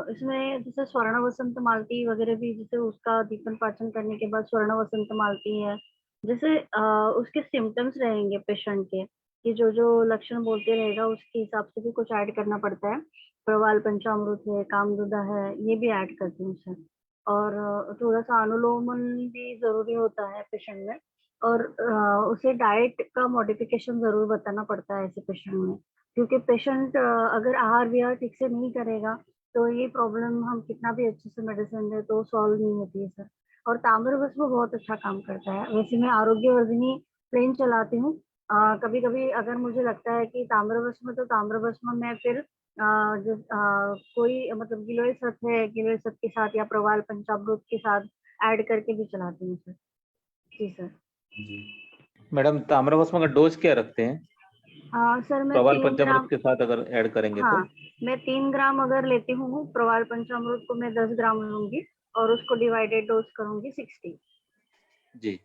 इसमें जैसे स्वर्ण वसंत मालती वगैरह भी, जैसे उसका दीपन पाचन करने के बाद स्वर्ण वसंत मालती है। जैसे उसके सिम्टम्स रहेंगे पेशेंट के, कि जो जो लक्षण बोलते रहेगा उसके हिसाब से भी कुछ ऐड करना पड़ता है। प्रवाल पंचामृत है, कामदुदा है, ये भी ऐड करती हूँ सर। और थोड़ा सा अनुलोमन भी जरूरी होता है पेशेंट में। और उसे डाइट का मॉडिफिकेशन जरूर बताना पड़ता है ऐसे पेशेंट में, क्योंकि पेशेंट अगर आहार विहार ठीक से नहीं करेगा तो ये प्रॉब्लम हम कितना भी अच्छे से मेडिसिन दे तो सॉल्व नहीं होती है सर। और ताम्र भस्म बहुत अच्छा काम करता है। वैसे मैं आरोग्यवर्धिनी प्लेन चलाती हूँ। कभी कभी अगर मुझे लगता है कि ताम्र भस्म, तो ताम्र भस्म में फिर कोई मतलब गिलोय सत है, गिलोय सत के साथ या प्रवाल पंचामृत के साथ ऐड करके भी चलाती हूँ सर। जी सर। मैडम ताम्रभस्म का डोज क्या रखते हैं? सर मैं प्रवाल 3 पंचामृत ग्राम। के साथ अगर ऐड करेंगे हाँ तो? मैं 3 ग्राम अगर लेती हूँ, प्रवाल पंचामृत को मैं 10 ग्राम लूंगी और उसको डिवाइडेड डोज करूंगी 60। जी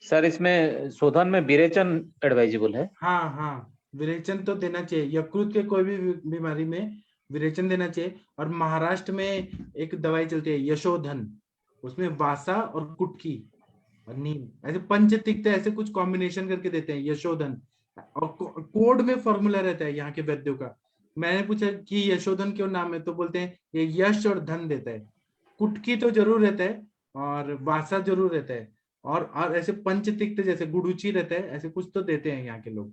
सर इसमें शोधन में विरेचन एडवाइजेबल है? हाँ हाँ, विरेचन तो देना चाहिए। यकृत के कोई भी बीमारी में विरेचन देना चाहिए। और महाराष्ट्र में एक दवाई चलती है यशोधन, उसमें वासा और कुटकी और नीम, ऐसे पंचतिक्त ऐसे कुछ कॉम्बिनेशन करके देते हैं यशोधन। और कोड में फॉर्मूला रहता है यहाँ के वैद्यों का। मैंने पूछा कि यशोधन क्यों नाम है, तो बोलते हैं ये यश और धन देता है। कुटकी तो जरूर रहता है और वासा जरूर रहता है। और ऐसे पंचतिक्त जैसे गुडुची रहता है, ऐसे कुछ तो देते हैं यहाँ के लोग।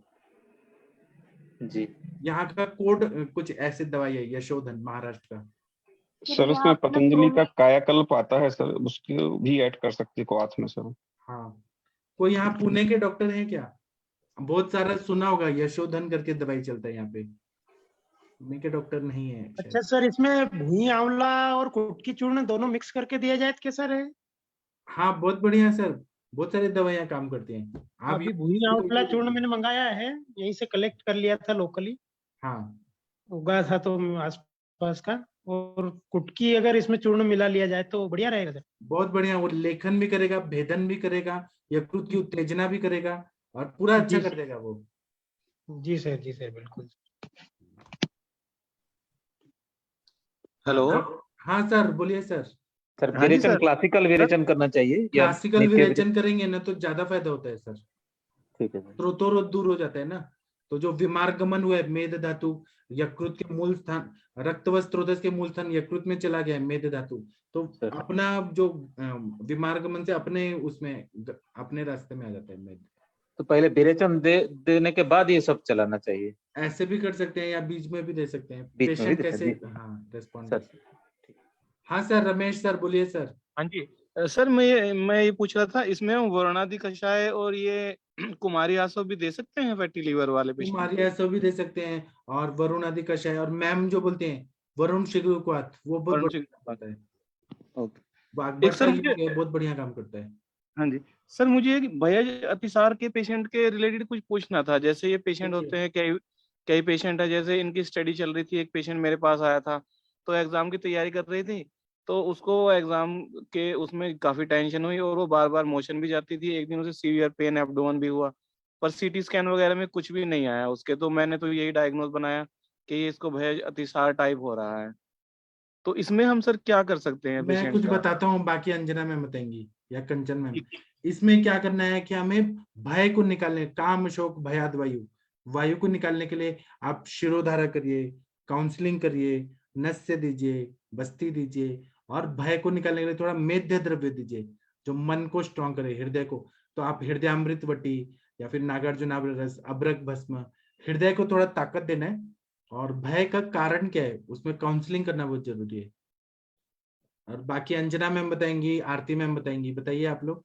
जी यहाँ का कोड कुछ ऐसे दवाई है यशोधन, महाराष्ट्र का। सर इसमें पतंजलि का कायाकल्प आता है सर, उसको भी ऐड कर सकते क्वाथ में सर। हाँ, कोई यहाँ पुणे के डॉक्टर हैं क्या? बहुत सारा सुना होगा, यशोधन करके दवाई चलता है यहाँ पे। पुणे के डॉक्टर नहीं है शायद। अच्छा सर इसमें भुई आंवला और कुटकी चूर्ण दोनों मिक्स करके दिया जाए तो कैसा रहे? हाँ बहुत बढ़िया सर, बहुत सारी दवाइयाँ काम करती हैं। आप अभी भुई आंवला चूर्ण मैंने मंगाया है, यहीं से कलेक्ट कर लिया था लोकली। हाँ उगा था तो आसपास का, और कुटकी अगर इसमें चूर्ण मिला लिया जाए तो बढ़िया रहेगा सर। बहुत बढ़िया, वो लेखन भी करेगा, भेदन भी करेगा, यकृत की उत्तेजना भी करेगा और पूरा अच्छा जी कर सर। देगा वो। जी सर बिल्कुल। हेलो हाँ सर, बोलिए सर। सर, हाँ जी विरेचन सर। क्लासिकल विरेचन करना चाहिए या क्लासिकल नित्य विरेचन करेंगे ना तो ज्यादा फायदा होता है सर, ठीक है सर। स्रोतोरोध दूर हो जाता है ना। तो जो विमार्गमन हुआ है मेद धातु यकृत के मूल स्थान, रक्त व स्रोतस के मूल स्थान यकृत में चला गया है मेद धातु, तो सर। अपना जो विमार्गमन से अपने उसमें अपने रास्ते में आ जाता है मेद। तो पहले विरेचन देने के बाद ये सब चलाना चाहिए। ऐसे भी कर सकते हैं या बीच में भी दे सकते हैं, बीच में भी पेशेंट दे कैसे सकते हैं। हाँ रेस्पॉन्ड। सर हाँ सर, रमेश सर बोलिए सर। हाँ जी सर, मैं ये पूछ रहा था, इसमें हम वरुणादि कषाय और ये कुमारी आसव भी दे सकते हैं फैटी लीवर वाले पेशेंट? कुमारी आसव भी दे सकते हैं और वरुण आदि कषाय, और मैम जो बोलते हैं वरुण शिग्रुक्वाथ, वो बहुत बढ़िया होता है। ओके। बागबट सर का मुझे, योग है, बहुत बढ़िया काम करता है। हाँ जी सर, मुझे एक भैया अतिसार के पेशेंट के रिलेटेड कुछ पूछना था। जैसे ये पेशेंट देखिए, होते हैं, कई कई पेशेंट है, जैसे इनकी स्टडी चल रही थी, एक पेशेंट मेरे पास आया था तो एग्जाम की तैयारी कर रही थी, तो उसको एग्जाम के उसमें काफी टेंशन हुई और वो बार बार मोशन भी जाती थी। एक दिन उसे सीवियर पेन एब्डोमेन भी हुआ, पर सीटी स्कैन वगैरह में कुछ भी नहीं आया उसके। तो मैंने तो यही डायग्नोज बनाया कि ये इसको भैया अतिसार टाइप हो रहा है। तो इसमें हम सर क्या कर सकते हैं मैं पेशेंट कुछ का? बताता हूँ, बाकी अंजना मैम बताएंगी या कंचन मैम। ठीक है। इसमें क्या करना है कि हमें भय को निकालने, काम शोक भयाद वायु, वायु को निकालने के लिए आप शिरोधारा करिए, काउंसलिंग करिए, नस्य दीजिए, बस्ती दीजिए, और भय को निकालने के लिए थोड़ा मेध्य द्रव्य दीजिए जो मन को स्ट्रॉन्ग करे, हृदय को। तो आप हृदयामृत वटी या फिर नागार्जुन रस, अब्रक भस्म, हृदय को थोड़ा ताकत देना है। और भय का कारण क्या है उसमें काउंसलिंग करना बहुत जरूरी है। और बाकी अंजना मैम बताएंगी, आरती मैम बताएंगी, बताइए आप लोग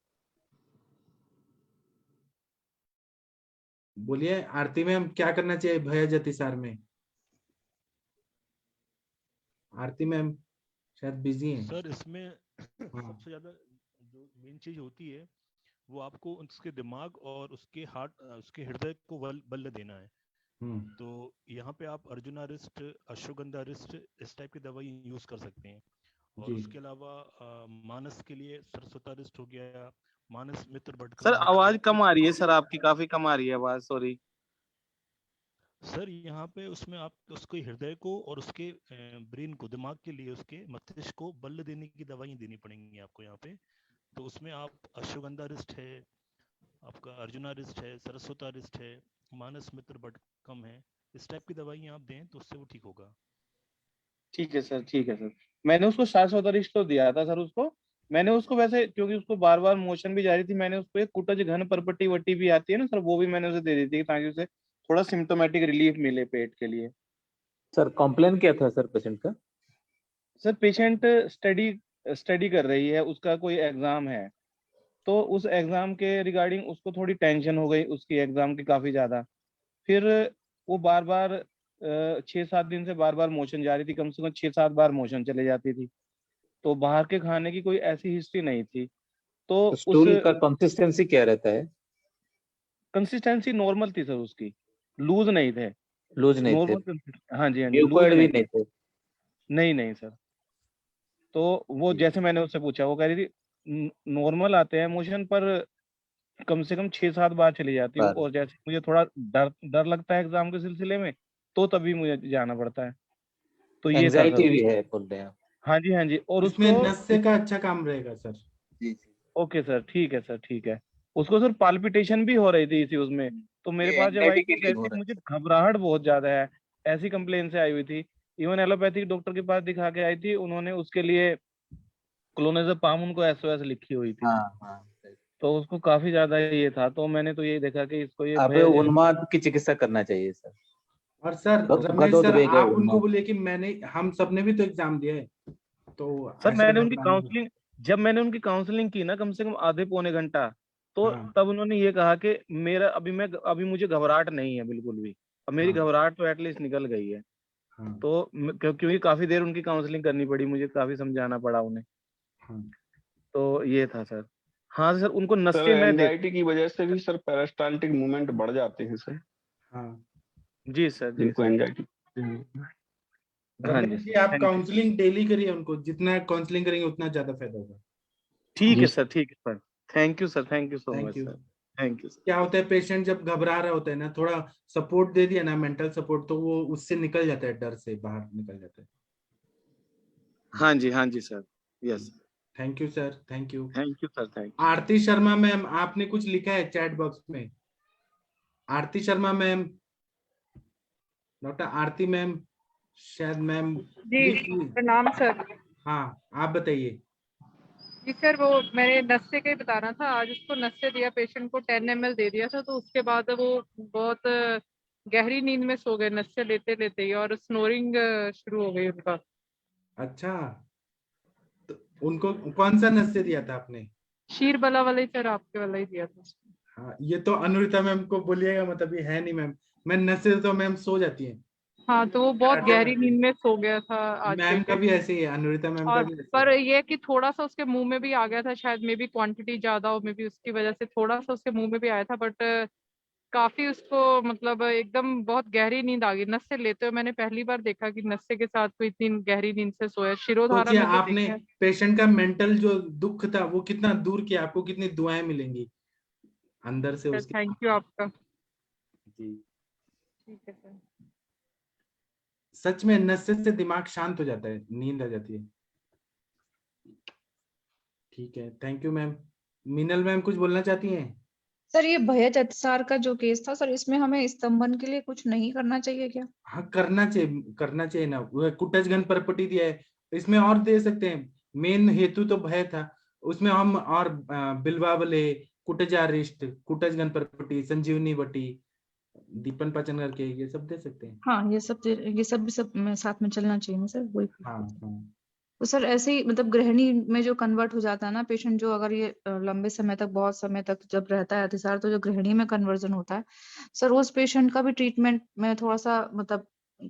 बोलिए। आरती मैम क्या करना चाहिए भय अतिसार में? आरती मैम शायद बिजी हैं। सर इसमें हाँ सबसे ज्यादा जो मेन चीज होती है वो आपको उसके दिमाग और उसके हार्ट, उसके हृदय को बल देना है। तो यहाँ पे आप अर्जुना रिस्ट, अश्वगंधा रिस्ट, इस टाइप की दवाई यूज कर सकते हैं। और जी। उसके अलावा मानस के लिए सरस्वता रिस्ट हो गया, मानस मित्र बटकम सर हो आवाज गया। कम आ रही है सर, आपकी काफी कम आ रही है आवाज, सॉरी। सर यहाँ पे उसमें आप उसके हृदय को और उसके ब्रेन को, दिमाग के लिए उसके मस्तिष्क को बल देने की दवाई देनी पड़ेंगी आपको यहाँ पे। तो उसमें आप अश्वगंधा रिस्ट है, आपका अर्जुना रिस्ट है, सरस्वता रिस्ट है, मानस मित्र बटकम है, इस टाइप की दवाई आप दें तो उससे वो ठीक होगा। ठीक है सर, ठीक है सर। मैंने उसको शाश्वत रिस्ट तो दिया था सर उसको। मैंने उसको वैसे, क्योंकि उसको बार बार मोशन भी जा रही थी, मैंने उसको एक कुटज घन परपट्टी वट्टी भी आती है ना सर, वो भी मैंने उसे दे दी थी ताकि उसे थोड़ा सिम्टोमेटिक रिलीफ मिले पेट के लिए। सर कॉम्प्लेन क्या था सर पेशेंट का? सर पेशेंट स्टडी स्टडी कर रही है, उसका कोई एग्जाम है, तो उस एग्जाम के रिगार्डिंग उसको थोड़ी टेंशन हो गई उसकी एग्जाम की काफी ज्यादा। फिर वो बार बार 6-7 दिन से बार बार मोशन जा रही थी, कम से कम 6-7 बार मोशन चले जाती थी। तो बाहर के खाने की कोई ऐसी हिस्ट्री नहीं थी। तो उस स्टूल का कंसिस्टेंसी क्या रहता है? कंसिस्टेंसी नॉर्मल थी सर उसकी, लूज नहीं थे, लूज नहीं थे? नॉर्मल। हाँ जी, हाँ जी, लूज म्यूकोइड भी नहीं, नहीं थे? नहीं नहीं सर। तो वो जैसे मैंने उससे पूछा, वो कह रही थी नॉर्मल आते हैं मोशन, पर कम से कम 6-7 बार चली जाती हूँ, और जैसे मुझे थोड़ा डर डर लगता है एग्जाम के सिलसिले में, तो तभी मुझे जाना पड़ता है। तो ये था एंजाइटी सर। भी है बोल रहे हैं आप? हाँ जी, हाँ जी। और इसमें उसको नस्य का अच्छा काम रहेगा सर। जी। ओके सर, ठीक है सर, ठीक है। उसको सर पाल्पिटेशन भी हो रही थी इसी उसमें। तो मेरे ये पास जब आई एंजाइटी के थी, लिए हो कहती रहा मुझे घबराहट बहुत ज्यादा है, ऐसी कंप्लेन से आई हुई थी। इवन एलोपैथिक डॉक्टर के पास दिखा के आई थी, उन्होंने उसके लिए क्लोनाज़ेपाम उनको एसओएस लिखी हुई है। थी। हाँ हाँ। तो उसको काफी ज्यादा ये था, तो मैंने तो यही देखा कि इसको ये आप भय। उन्माद की चिकित्सा करना चाहिए सर। और सर रमेश सर, गदोद्वेग है आप उनको उन्माद। बोलिए कि मैंने, हम सबने भी तो एग्जाम दिया है, तो सर ऐसे मैंने उनकी घबराने की। काउंसलिंग, जब मैंने उनकी काउंसलिंग की ना कम से कम आधे पौने घंटा, तो हाँ तब उन्होंने ये कहा कि मेरा अभी मुझे घबराहट नहीं है बिल्कुल भी, अब मेरी हाँ घबराहट तो एटलीस्ट निकल गई है। हाँ तो क्योंकि काफी देर उनकी काउंसलिंग करनी पड़ी मुझे, काफी समझाना पड़ा उन्हें। हाँ। तो ये था सर। हाँ सर, उनको नस सर के मैं देख। एंजाइटी की वजह से भी सर पेरिस्टाल्टिक मूवमेंट बढ़ जाते हैं सर। हाँ जी सर, जी जिनको सर। एंजाइटी। हाँ रमेश जी जी, सर, आप थैंक यू। काउंसलिंग डेली करिए उनको, जितना काउंसलिंग करेंगे उतना ज्यादा फायदा होगा। ठीक जी है सर, ठीक है sir. Thank you sir, thank you so thank much you. Sir. Thank you sir. क्या होता है, पेशेंट जब घबरा रहा होता है ना, थोड़ा सपोर्ट दे दिया ना, मेंटल सपोर्ट, तो वो उससे निकल जाता है, डर से बाहर निकल जाता है। हाँ जी sir. Yes. Thank you sir, thank you. Thank you sir, thank you. Aarti Sharma ma'am, आपने कुछ लिखा है चैट बॉक्स में। Aarti Sharma ma'am, doctor Aarti ma'am, शायद मैम। जी प्रणाम सर। हाँ, आप बताइए। जी सर, वो मैंने नस्से का ही बताना था। आज उसको नस्से दिया, पेशेंट को 10 ml दे दिया था, तो उसके बाद वो बहुत गहरी नींद में सो गए नस्से लेते लेते ही, और स्नोरिंग शुरू हो गई उनका। अच्छा, तो उनको कौन सा नस्से दिया था आपने? शीर बला वाला ही सर, आपके वाला ही दिया था। हाँ, ये तो अनुरिता मैम को बोलिएगा, मतलब ये है नहीं मैम, मैं नस्से तो मैम सो जाती है। हाँ, तो वो बहुत कराटे गहरी में नींद में सो गया था आज मैम का पेशेंट। भी ऐसे ही है, अनुरिता मैम का और भी ऐसे पर ही है। ये कि थोड़ा सा उसके मुंह में भी आ गया था, शायद मे बी क्वांटिटी ज्यादा हो, मे बी उसकी वजह से थोड़ा सा उसके मुंह में भी आया था, बट काफी उसको मतलब एकदम बहुत गहरी नींद आ गई नस्से लेते हुए। मैंने पहली बार देखा कि नस्से के साथ कोई इतनी गहरी नींद से सोया। शिरोधारा सोचिए, में तो आपने देखा है। पेशेंट का मेंटल जो दुख था वो कितना दूर किया, आपको कितनी दुआएं मिलेंगी अंदर से उसके। थैंक यू आपका। जी, ठीक है सर। सच में नस्से से दिमाग शांत हो जाता है, नींद आ जाती है। ठीक है, thank you ma'am. Meenal ma'am कुछ बोलना चाहती हैं? सर ये भैया अतिसार का जो केस था सर, इसमें हमें स्तंभन के लिए कुछ नहीं करना चाहिए क्या? हाँ, करना चाहिए ना। वो कुटजगन परपटी दिया है, इसमें और दे सकते हैं। मेन हेतु तो भय था, उसमें हम और बिल्वावले, कुटजारिष्ट, कुटजगन परपटी, संजीवनी बटी, दीपन पाचन करके ये सब दे सकते हैं। हाँ, ये सब भी सब में साथ में चलना चाहिए ना सर, वही। हाँ हाँ। तो सर ऐसे ही मतलब गृहिणी में जो कन्वर्ट हो जाता है ना पेशेंट, जो अगर ये लंबे समय तक, बहुत समय तक जब रहता है अतिसार, तो जो गृहिणी में कन्वर्जन होता है सर, उस पेशेंट का भी ट्रीटमेंट में थोड़ा सा मतलब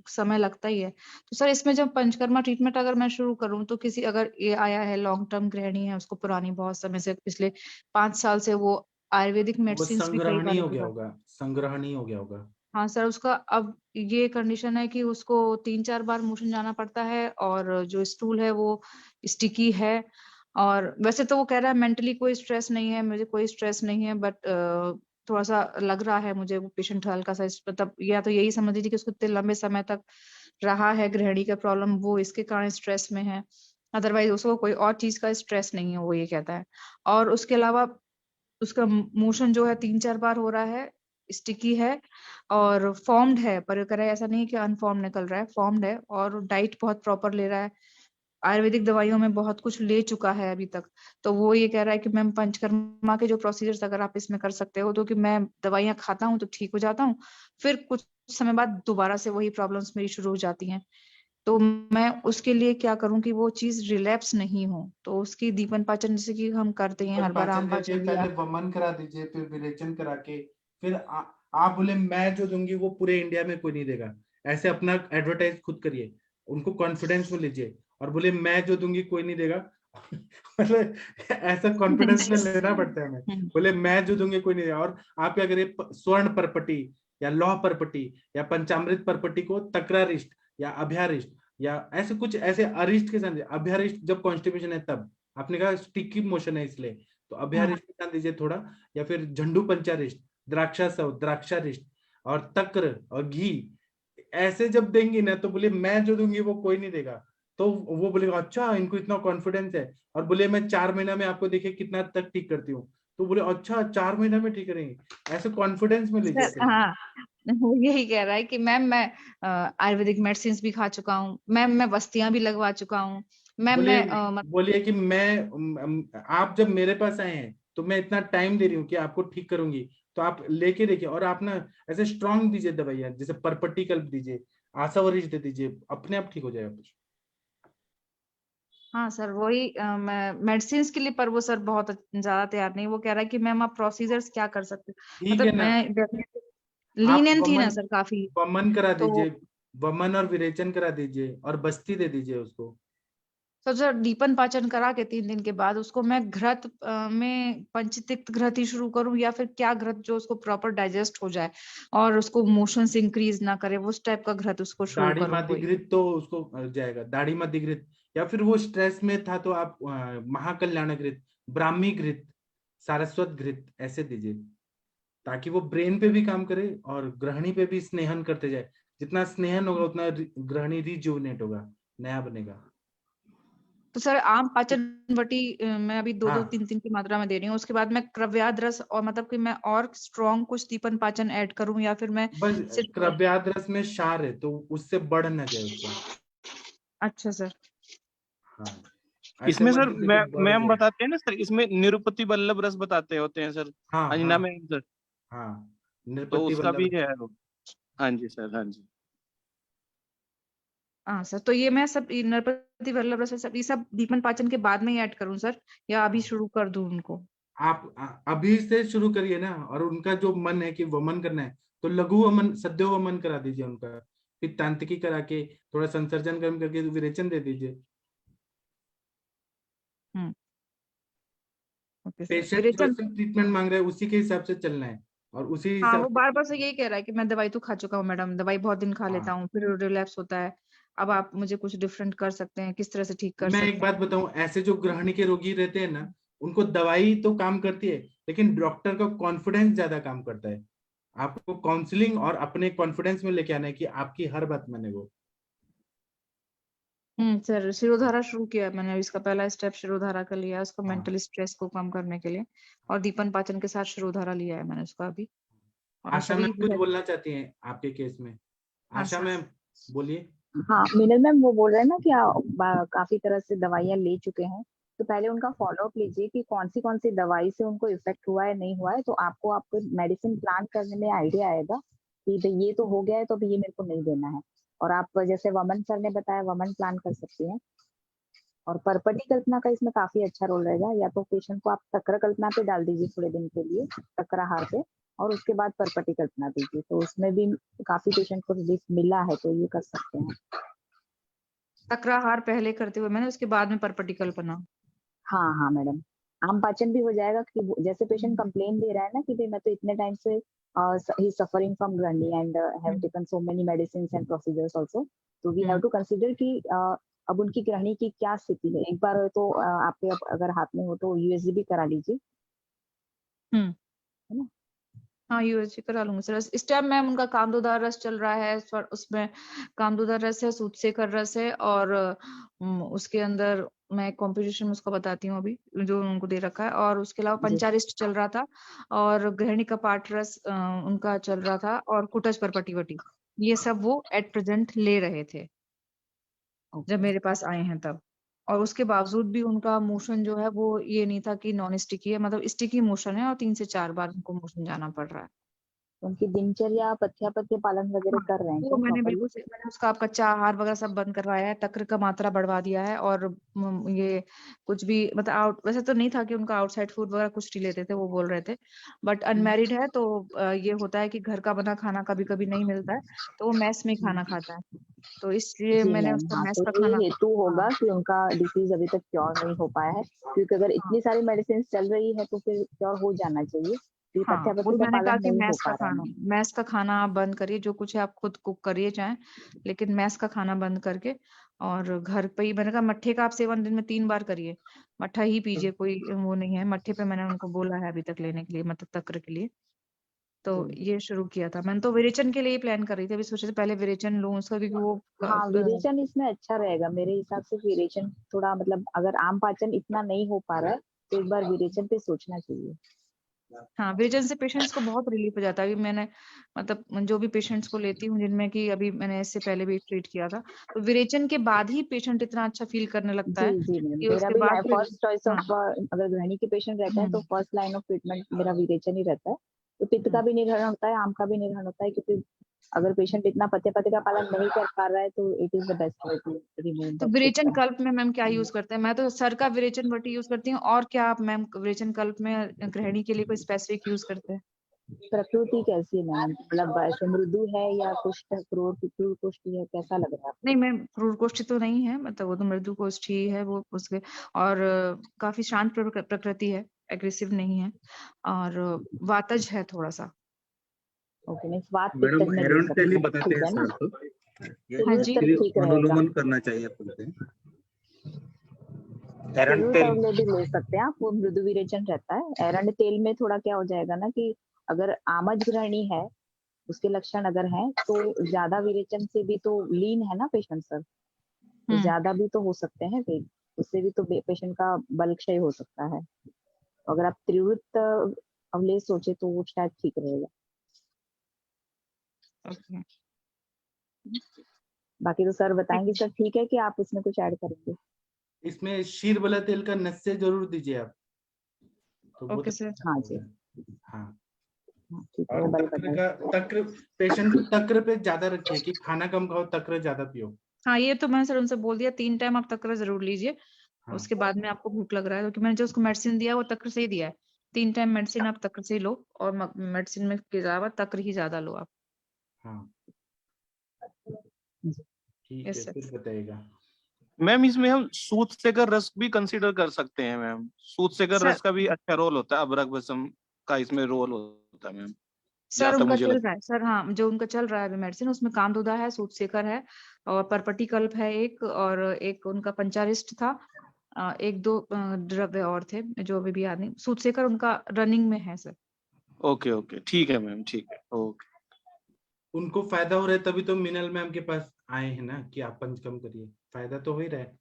समय लगता ही है। तो सर इसमें जब पंचकर्मा ट्रीटमेंट अगर मैं शुरू करूं, तो किसी अगर ये आया है लॉन्ग टर्म गृहिणी है, उसको पुरानी बहुत समय से, पिछले 5 साल से वो आयुर्वेदिक वो मेडिसिन भी कई संग्रहणी बार हो गया होगा, संग्रहणी हो गया होगा। हाँ सर, उसका अब ये कंडीशन है कि उसको 3-4 बार मोशन जाना पड़ता है, और जो स्टूल है वो स्टिकी है। और वैसे तो वो कह रहा है मेंटली कोई स्ट्रेस नहीं है, मुझे कोई स्ट्रेस नहीं है, बट थोड़ा सा लग रहा है मुझे वो पेशेंट हल्का सा मतलब, या तो यही समझ लीजिए कि उसको इतने लंबे समय तक रहा है गृहिणी का प्रॉब्लम, वो इसके कारण स्ट्रेस में है। अदरवाइज उसको कोई और चीज का स्ट्रेस नहीं है, वो ये कहता है। और उसके अलावा उसका मोशन जो है 3-4 बार हो रहा है, स्टिकी है और फॉर्म्ड है, पर कह रहा है ऐसा नहीं है कि अनफॉर्म्ड निकल रहा है, फॉर्म्ड है। और डाइट बहुत प्रॉपर ले रहा है, आयुर्वेदिक दवाइयों में बहुत कुछ ले चुका है अभी तक। तो वो ये कह रहा है कि मैम पंचकर्मा के जो प्रोसीजर्स अगर आप इसमें कर सकते हो, तो कि मैं दवाइयाँ खाता हूँ तो ठीक हो जाता हूँ, फिर कुछ समय बाद दोबारा से वही प्रॉब्लम्स मेरी शुरू हो जाती हैं। तो मैं उसके लिए क्या करूं कि वो चीज रिलैप्स नहीं हो। तो उसकी दीपन पाचन जैसे कि हम करते हैं, पर हर बार पाचन आम करके पाचन पहले लिया। वमन करा दीजिए, फिर विरेचन करा के, फिर आप बोले मैं जो दूंगी वो पूरे इंडिया में कोई नहीं देगा, ऐसे अपना एडवर्टाइज खुद करिए, उनको कॉन्फिडेंस में लीजिए और बोले मैं जो दूंगी कोई नहीं देगा। मतलब ऐसा कॉन्फिडेंस में लेना पड़ता है हमें, बोले मैं जो दूंगी कोई नहीं देगा। और आप क्या करिए, स्वर्ण परपटी या लौह परपटी या पंचामृत परपटी को तक्रारिष्ट या अभ्यारिष्ट या ऐसे कुछ ऐसे अरिष्ट के साथ, अभ्यारिष्ट जब कॉन्स्टिपेशन है तब, आपने कहा स्टिकी मोशन है इसलिए, तो अभ्यारिष्ट ध्यान दीजिए थोड़ा, या फिर झंडू पंचारिष्ट, द्राक्षासव, द्राक्षारिष्ट और तक्र और घी, ऐसे जब देंगी ना तो बोले मैं जो दूंगी वो कोई नहीं देगा। तो वो बोलेगा अच्छा इनको इतना कॉन्फिडेंस है, और बोले मैं 4 महीना में आपको देखिए कितना तक ठीक करती हूँ, तो बोले अच्छा 4 महीना में ठीक करेंगे, ऐसे कॉन्फिडेंस में लीजिए। सर हाँ, वो यही कह रहा है कि मैम मैं आयुर्वेदिक मेडिसिन भी खा चुका हूँ मैम, मैं वस्तियां भी लगवा चुका हूँ मैम, बोलिए मैं बोलिए कि आप जब मेरे पास आए हैं तो मैं इतना टाइम दे रही हूँ कि आपको ठीक करूंगी, तो आप लेके देखिए। और आप ना ऐसे स्ट्रांग दीजिए दवाइयाँ, जैसे परपट्टी कल्प दीजिए, आशावरिश दे दीजिए, अपने आप ठीक हो जाएगा। हाँ सर वही मैं मेडिसिन के लिए, पर वो सर बहुत ज्यादा तैयार नहीं। वो कह रहा है कि मैम आप प्रोसीजर्स क्या कर सकते हो, ठीक है मतलब ना, मैं आप लीनियन थी ना वमन सर काफी। वमन करा तो दीजिए, वमन और विरेचन करा दीजिए और बस्ती दे दीजिए उसको। तो सर दीपन पाचन करा के 3 दिन के बाद उसको मैं घृत में पंचतिक्त घृत ही शुरू करूं, या फिर क्या घृत जो उसको प्रॉपर डाइजेस्ट हो जाए और उसको मोशंस इंक्रीज ना करे, उस टाइप का घृत उसको शुरू दाढ़ी करूं कोई? मादिघृत तो उसको जाएगा, दाढ़ी मादिघृत, या फिर वो स्ट्रेस में था तो आप महाकल्याण घृत, ब्राह्मी घृत, सारस्वत घृत ऐसे दीजिए, ताकि वो ब्रेन पे भी काम करे और ग्रहणी पे भी स्नेहन करते जाए। जितना स्नेहन होगा उतना ग्रहणी रिजुवनेट होगा, नया बनेगा। तो सर आम पाचन वटी मैं अभी 2-2 हाँ। 3-3 की मात्रा में दे रही हूँ, उसके बाद मैं क्रव्याद रस और मतलब कि मैं और स्ट्रॉन्ग कुछ दीपन पाचन ऐड करूं, या फिर मैं बस सिर्फ? क्रव्याद रस में क्षार है तो उससे बढ़ न जाए उसको। अच्छा सर। हाँ, ऐसे इसमें मत सर दीजिए कि बढ़ मैम जाए। बताते हैं ना सर, इसमें निरुपति वल्लभ रस बताते होते हैं सर, हाँ अंजना हाँ मैम सर, हाँ, तो नृपति उसका भी वल्लभ। है वो। हाँ जी सर, हाँ जी। हाँ सर, तो ये मैं सब नरपति वल्लभ रस सब ये सब दीपन पाचन के बाद में ही ऐड करूं सर, या अभी शुरू कर दूं उनको? आप अभी से शुरू करिए ना, और उनका जो मन है कि वमन करना है तो लघु वमन, सद्यो वमन करा दीजिए उनका, फिर तांत्रिकी करा के थोड़ा संसर्जन कर्म करके विरेचन दे दीजिए। Okay sir. पेशेंट विरेचन? जैसे ट्रीटमेंट मांग रहा है उसी के हिसाब से चलना है, और उसी हाँ, हिसाब वो से। बार बार से यही कह रहा है कि मैं दवाई तो खा चुका हूँ मैडम, दवाई बहुत दिन खा लेता हाँ, हूँ, फिर रिलैप्स होता है, अब आप मुझे कुछ डिफरेंट कर सकते हैं, किस तरह से ठीक कर मैं एक सकते बात हैं? बताऊं, ऐसे जो ग्रहणी के रोगी रहते हैं ना, उनको दवाई तो काम करती है, लेकिन डॉक्टर का कॉन्फिडेंस ज्यादा काम करता है। आपको काउंसलिंग और अपने कॉन्फिडेंस में लेके आना है कि आपकी हर बात माने वो। सर शिरोधारा शुरू किया है मैंने, इसका पहला स्टेप शिरोधारा का लिया है, उसको हाँ। मेंटल स्ट्रेस को कम करने के लिए, और दीपन पाचन के साथ शिरोधारा लिया है मैंने उसका अभी, और आशा मैम सभी कुछ बोलना चाहती हैं आपके केस में? हाँ आशा सर। मैम बोलिए। हाँ, मीनल मैम वो बोल रहे हैं ना कि काफी तरह से दवाइयाँ ले चुके हैं, तो पहले उनका फॉलोअप लीजिए कि कौन सी दवाई से उनको इफेक्ट हुआ है नहीं हुआ है, तो आपको मेडिसिन प्लान करने में आइडिया आएगा कि भाई ये तो हो गया है तो अभी ये मेरे को नहीं देना है। और आप जैसे वमन सर ने बताया, वमन प्लान कर सकती हैं। और परपटी कल्पना का इसमें काफी अच्छा रोल रहेगा, या तो पेशेंट को आप तक्र कल्पना पे डाल दीजिए थोड़े दिन के लिए, तक्राहार पे, और उसके बाद परपटी कल्पना दीजिए, तो उसमें भी काफी पेशेंट को रिलीफ मिला है, तो ये कर सकते हैं। तक्राहार पहले करते हुए मैंने, उसके बाद में परपटी कल्पना। हाँ हाँ मैडम, आम पाचन भी हो जाएगा कि जैसे पेशेंट कंप्लेन दे रहा है ना कि भाई मैं तो इतने टाइम से ही suffering from grahani and have taken so many medicine and procedures also, तो वी हैव टू कंसीडर कि अब उनकी ग्रहणी की क्या स्थिति है। एक बार तो आपके अगर हाथ में हो तो यूएसजी भी करा लीजिए, है ना? हाँ, यूएसजी करा लूंगी सर। इस टाइम मैम उनका कामदोदार रस चल रहा है, उसमें कामदोदार रस है, सूतसेकर रस है, और उसके अंदर मैं कॉम्पोजिशन उसका बताती हूँ अभी जो उनको दे रखा है, और उसके अलावा पंचारिष्ट चल रहा था, और गृहिणी का पाठ रस उनका चल रहा था, और कुटज परपटी वटी, ये सब वो एट प्रेजेंट ले रहे थे जब मेरे पास आए हैं तब। और उसके बावजूद भी उनका मोशन जो है वो ये नहीं था कि नॉन स्टिकी है, मतलब स्टिकी मोशन है, और 3 से 4 बार उनको मोशन जाना पड़ रहा है। उनकी दिनचर्या पथ्य पालन वगैरह कर रहे हैं वो क्या मैंने प्रॉपर्ली? बिल्कुल मैंने उसका कच्चा आहार वगैरह सब बंद करवाया है, तक्र का मात्रा बढ़वा दिया है, और ये कुछ भी मतलब वैसे तो नहीं था कि उनका आउटसाइड फूड वगैरह कुछ नहीं लेते थे, वो बोल रहे थे, बट अनमैरिड है तो ये होता है कि घर का बना खाना कभी कभी नहीं मिलता है, तो वो मैस में खाना खाता है, तो इसलिए जी मैंने मैम, उसका हाँ, मैस तो का ये खाना। हेतु होगा हाँ कि उनका डिसीज अभी तक क्योर नहीं हो पाया है, क्योंकि अगर इतनी सारी मेडिसिन चल रही है तो फिर क्योर हो जाना चाहिए। ये हाँ, पथ्य वही का मैंने कहा पालन कि नहीं हो पा रहा है मैम। मैस का खाना आप बंद करिए, जो कुछ है आप खुद कुक करिए चाहे, लेकिन मैस का खाना बंद करके, और घर पे ही मैंने कहा मट्ठे का आप सेवन दिन में 3 बार करिए, मट्ठा ही पीजिए, कोई वो नहीं है, मट्ठे पे मैंने उनको बोला है अभी तक लेने के लिए, मतलब तक्र के लिए, तो ये शुरू किया था मैंने। तो विरेचन के लिए ही प्लान कर रही थी, अभी सोचे थे पहले विरेचन लूं उसका, क्योंकि वो हाँ, विरेचन इसमें अच्छा रहेगा मेरे हिसाब से। विरेचन थोड़ा मतलब अगर आम पाचन इतना नहीं हो पा रहा है तो एक बार विरेचन पे सोचना चाहिए। हाँ, विरेचन से पेशेंट्स को बहुत रिलीफ हो जाता है। अभी मैंने मतलब जो भी पेशेंट्स को लेती हूँ जिनमें कि अभी मैंने इससे पहले भी ट्रीट किया था, तो विरेचन के बाद ही पेशेंट इतना अच्छा फील करने लगता जी है जी मैम, कि मेरा उसके भी बाद फिर फर्स्ट चॉइस हाँ ऑफ अगर गृहिणी के पेशेंट रहता है तो फर्स्ट लाइन ऑफ ट्रीटमेंट मेरा विरेचन ही रहता है। तो पित्त का भी निर्धारण होता है, आम का भी निर्धारण होता है, क्योंकि अगर पेशेंट इतना पथ्य का पालन नहीं कर पा रहा है तो it is the best way to remove तो दैट विरेचन पित्त। कल्प में मैम क्या यूज करते हैं? मैं तो सर का विरेचन वटी यूज करती हूँ, और क्या आप मैम विरेचन कल्प में गृहिणी के लिए कोई स्पेसिफिक यूज करते हैं? प्रकृति कैसी है मैम, मतलब ऐसे मृदु है या कुष्ठ क्रूर कुष्ठी है, कैसा लग रहा है आपको? नहीं मैम, क्रूर कोष्ठी तो नहीं है, मतलब वो तो मृदु कोष्ठी है वो उसके, और काफी शांत प्रकृति है, एग्रेसिव नहीं है, और वातज है थोड़ा सा। ओके, नहीं स्वाद मैडम पित्तज में ले एरंड सकते तेली हैं, बताते ठीक हैं है ना? सर, तो ये हाँ जी। त्रिवृत ठीक रहेगा, अनुलोमन करना चाहिए बोलते हैं। एरंड त्रिवृत तेल अवले भी ले सकते हैं आप, वो मृदु विरेचन रहता है। एरंड तेल में थोड़ा क्या हो जाएगा ना कि अगर आमज ग्रहणी है, उसके लक्षण अगर हैं तो ज्यादा विरेचन से भी तो लीन है ना पेशेंट सर, तो ज्यादा भी तो हो सकते हैं फिर, उससे भी तो पेशेंट का बल क्षय हो सकता है। अगर आप त्रिवृत अवलेह सोचे तो वो शायद ठीक रहेगा। ओके, बाकी तो सर बताएंगे सर, ठीक है कि आप उसमें कुछ ऐड करेंगे? इसमें शीर वाला तेल का नस्से जरूर दीजिए आप, तो ओके सर। हाँ जी, हाँ। ठीक है, और वो बल तक्र बढ़ाएगा। का तक्र पेशेंट को तक्र पे ज्यादा रखिए कि खाना कम खाओ, तक्र ज्यादा पियो। हाँ, ये तो मैंने सर उनसे बोल दिया, 3 टाइम आप तक्र जरूर लीजिए। हाँ। उसके बाद में आपको भूख लग रहा है, क्योंकि मैंने जो उसको मेडिसिन दिया वो तक्र से ही दिया है। 3 टाइम मेडिसिन आप तक्र से ही लो, और मेडिसिन में के अलावा तक्र ही ज्यादा लो आप। हाँ ठीक यस है, सर। फिर बताइएगा। मैम इसमें हम सूत सेकर रस भी कंसीडर कर सकते हैं मैम, सूत सेकर सर- रस का भी अच्छा रोल होता है, अबरक बसम का इसमें रोल होता है मैम, सर जहाँ तक उनका मुझे चल लगता रहा है सर, हाँ जो उनका चल रहा है अभी मेडिसिन, उसमें कामदुदा है, सूतसेकर है, और परपटी कल्प है एक, और एक उनका पंचारिष्ट था, 1-2 द्रव्य और थे जो अभी भी याद नहीं। सूतसेकर उनका रनिंग में है सर। है। ओके ओके ठीक है मैम, ठीक है, ओके। उनको फायदा हो रहा है तभी तो मिनल मैम के पास आए हैं ना कि आप पंच कम करिए, फायदा तो हो ही रहा है।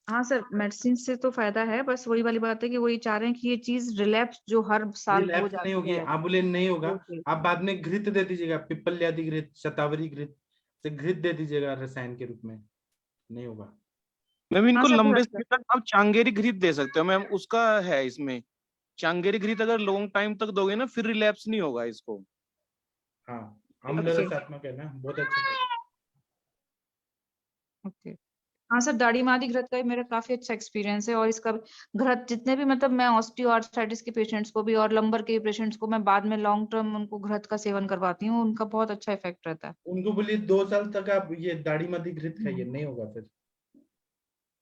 हाँ सर, मेडिसिन से तो फायदा है, बस वही वाली बात है कि वो ये चाह रहे हैं कि ये चीज रिलैप्स जो हर साल हो रिलैप्स नहीं जाती होगी, है। आबुलेन नहीं होगा। ओके। आप बाद में घृत दे दीजिएगा, पिप्पल्यादि घृत, शतावरी घृत से घृत दे दीजिएगा रसायन के रूप में, नहीं होगा। मैम हाँ इनको सर, लंबे सर। समय तक आप चांगेरी घृत दे सकते हो मैम, उसका है इसमें, चांगेरी घृत अगर लॉन्ग टाइम तक दोगे ना फिर रिलैप्स नहीं होगा इसको। हाँ, अम्ल ओके। रसात्मक है ना, बहुत अच्छा है। ओके। हाँ सर, दाढ़ी मादी घृत का भी मेरा काफी अच्छा एक्सपीरियंस है, और इसका घृत जितने भी, मतलब मैं ऑस्टियोआर्थराइटिस के पेशेंट्स को भी और लंबर के पेशेंट्स को मैं बाद में लॉन्ग टर्म उनको घृत का सेवन करवाती हूँ, उनका बहुत अच्छा इफेक्ट रहता है। उनको बोलिए 2 साल तक आप ये दाढ़ी मदी घृत खाइए, नहीं होगा फिर।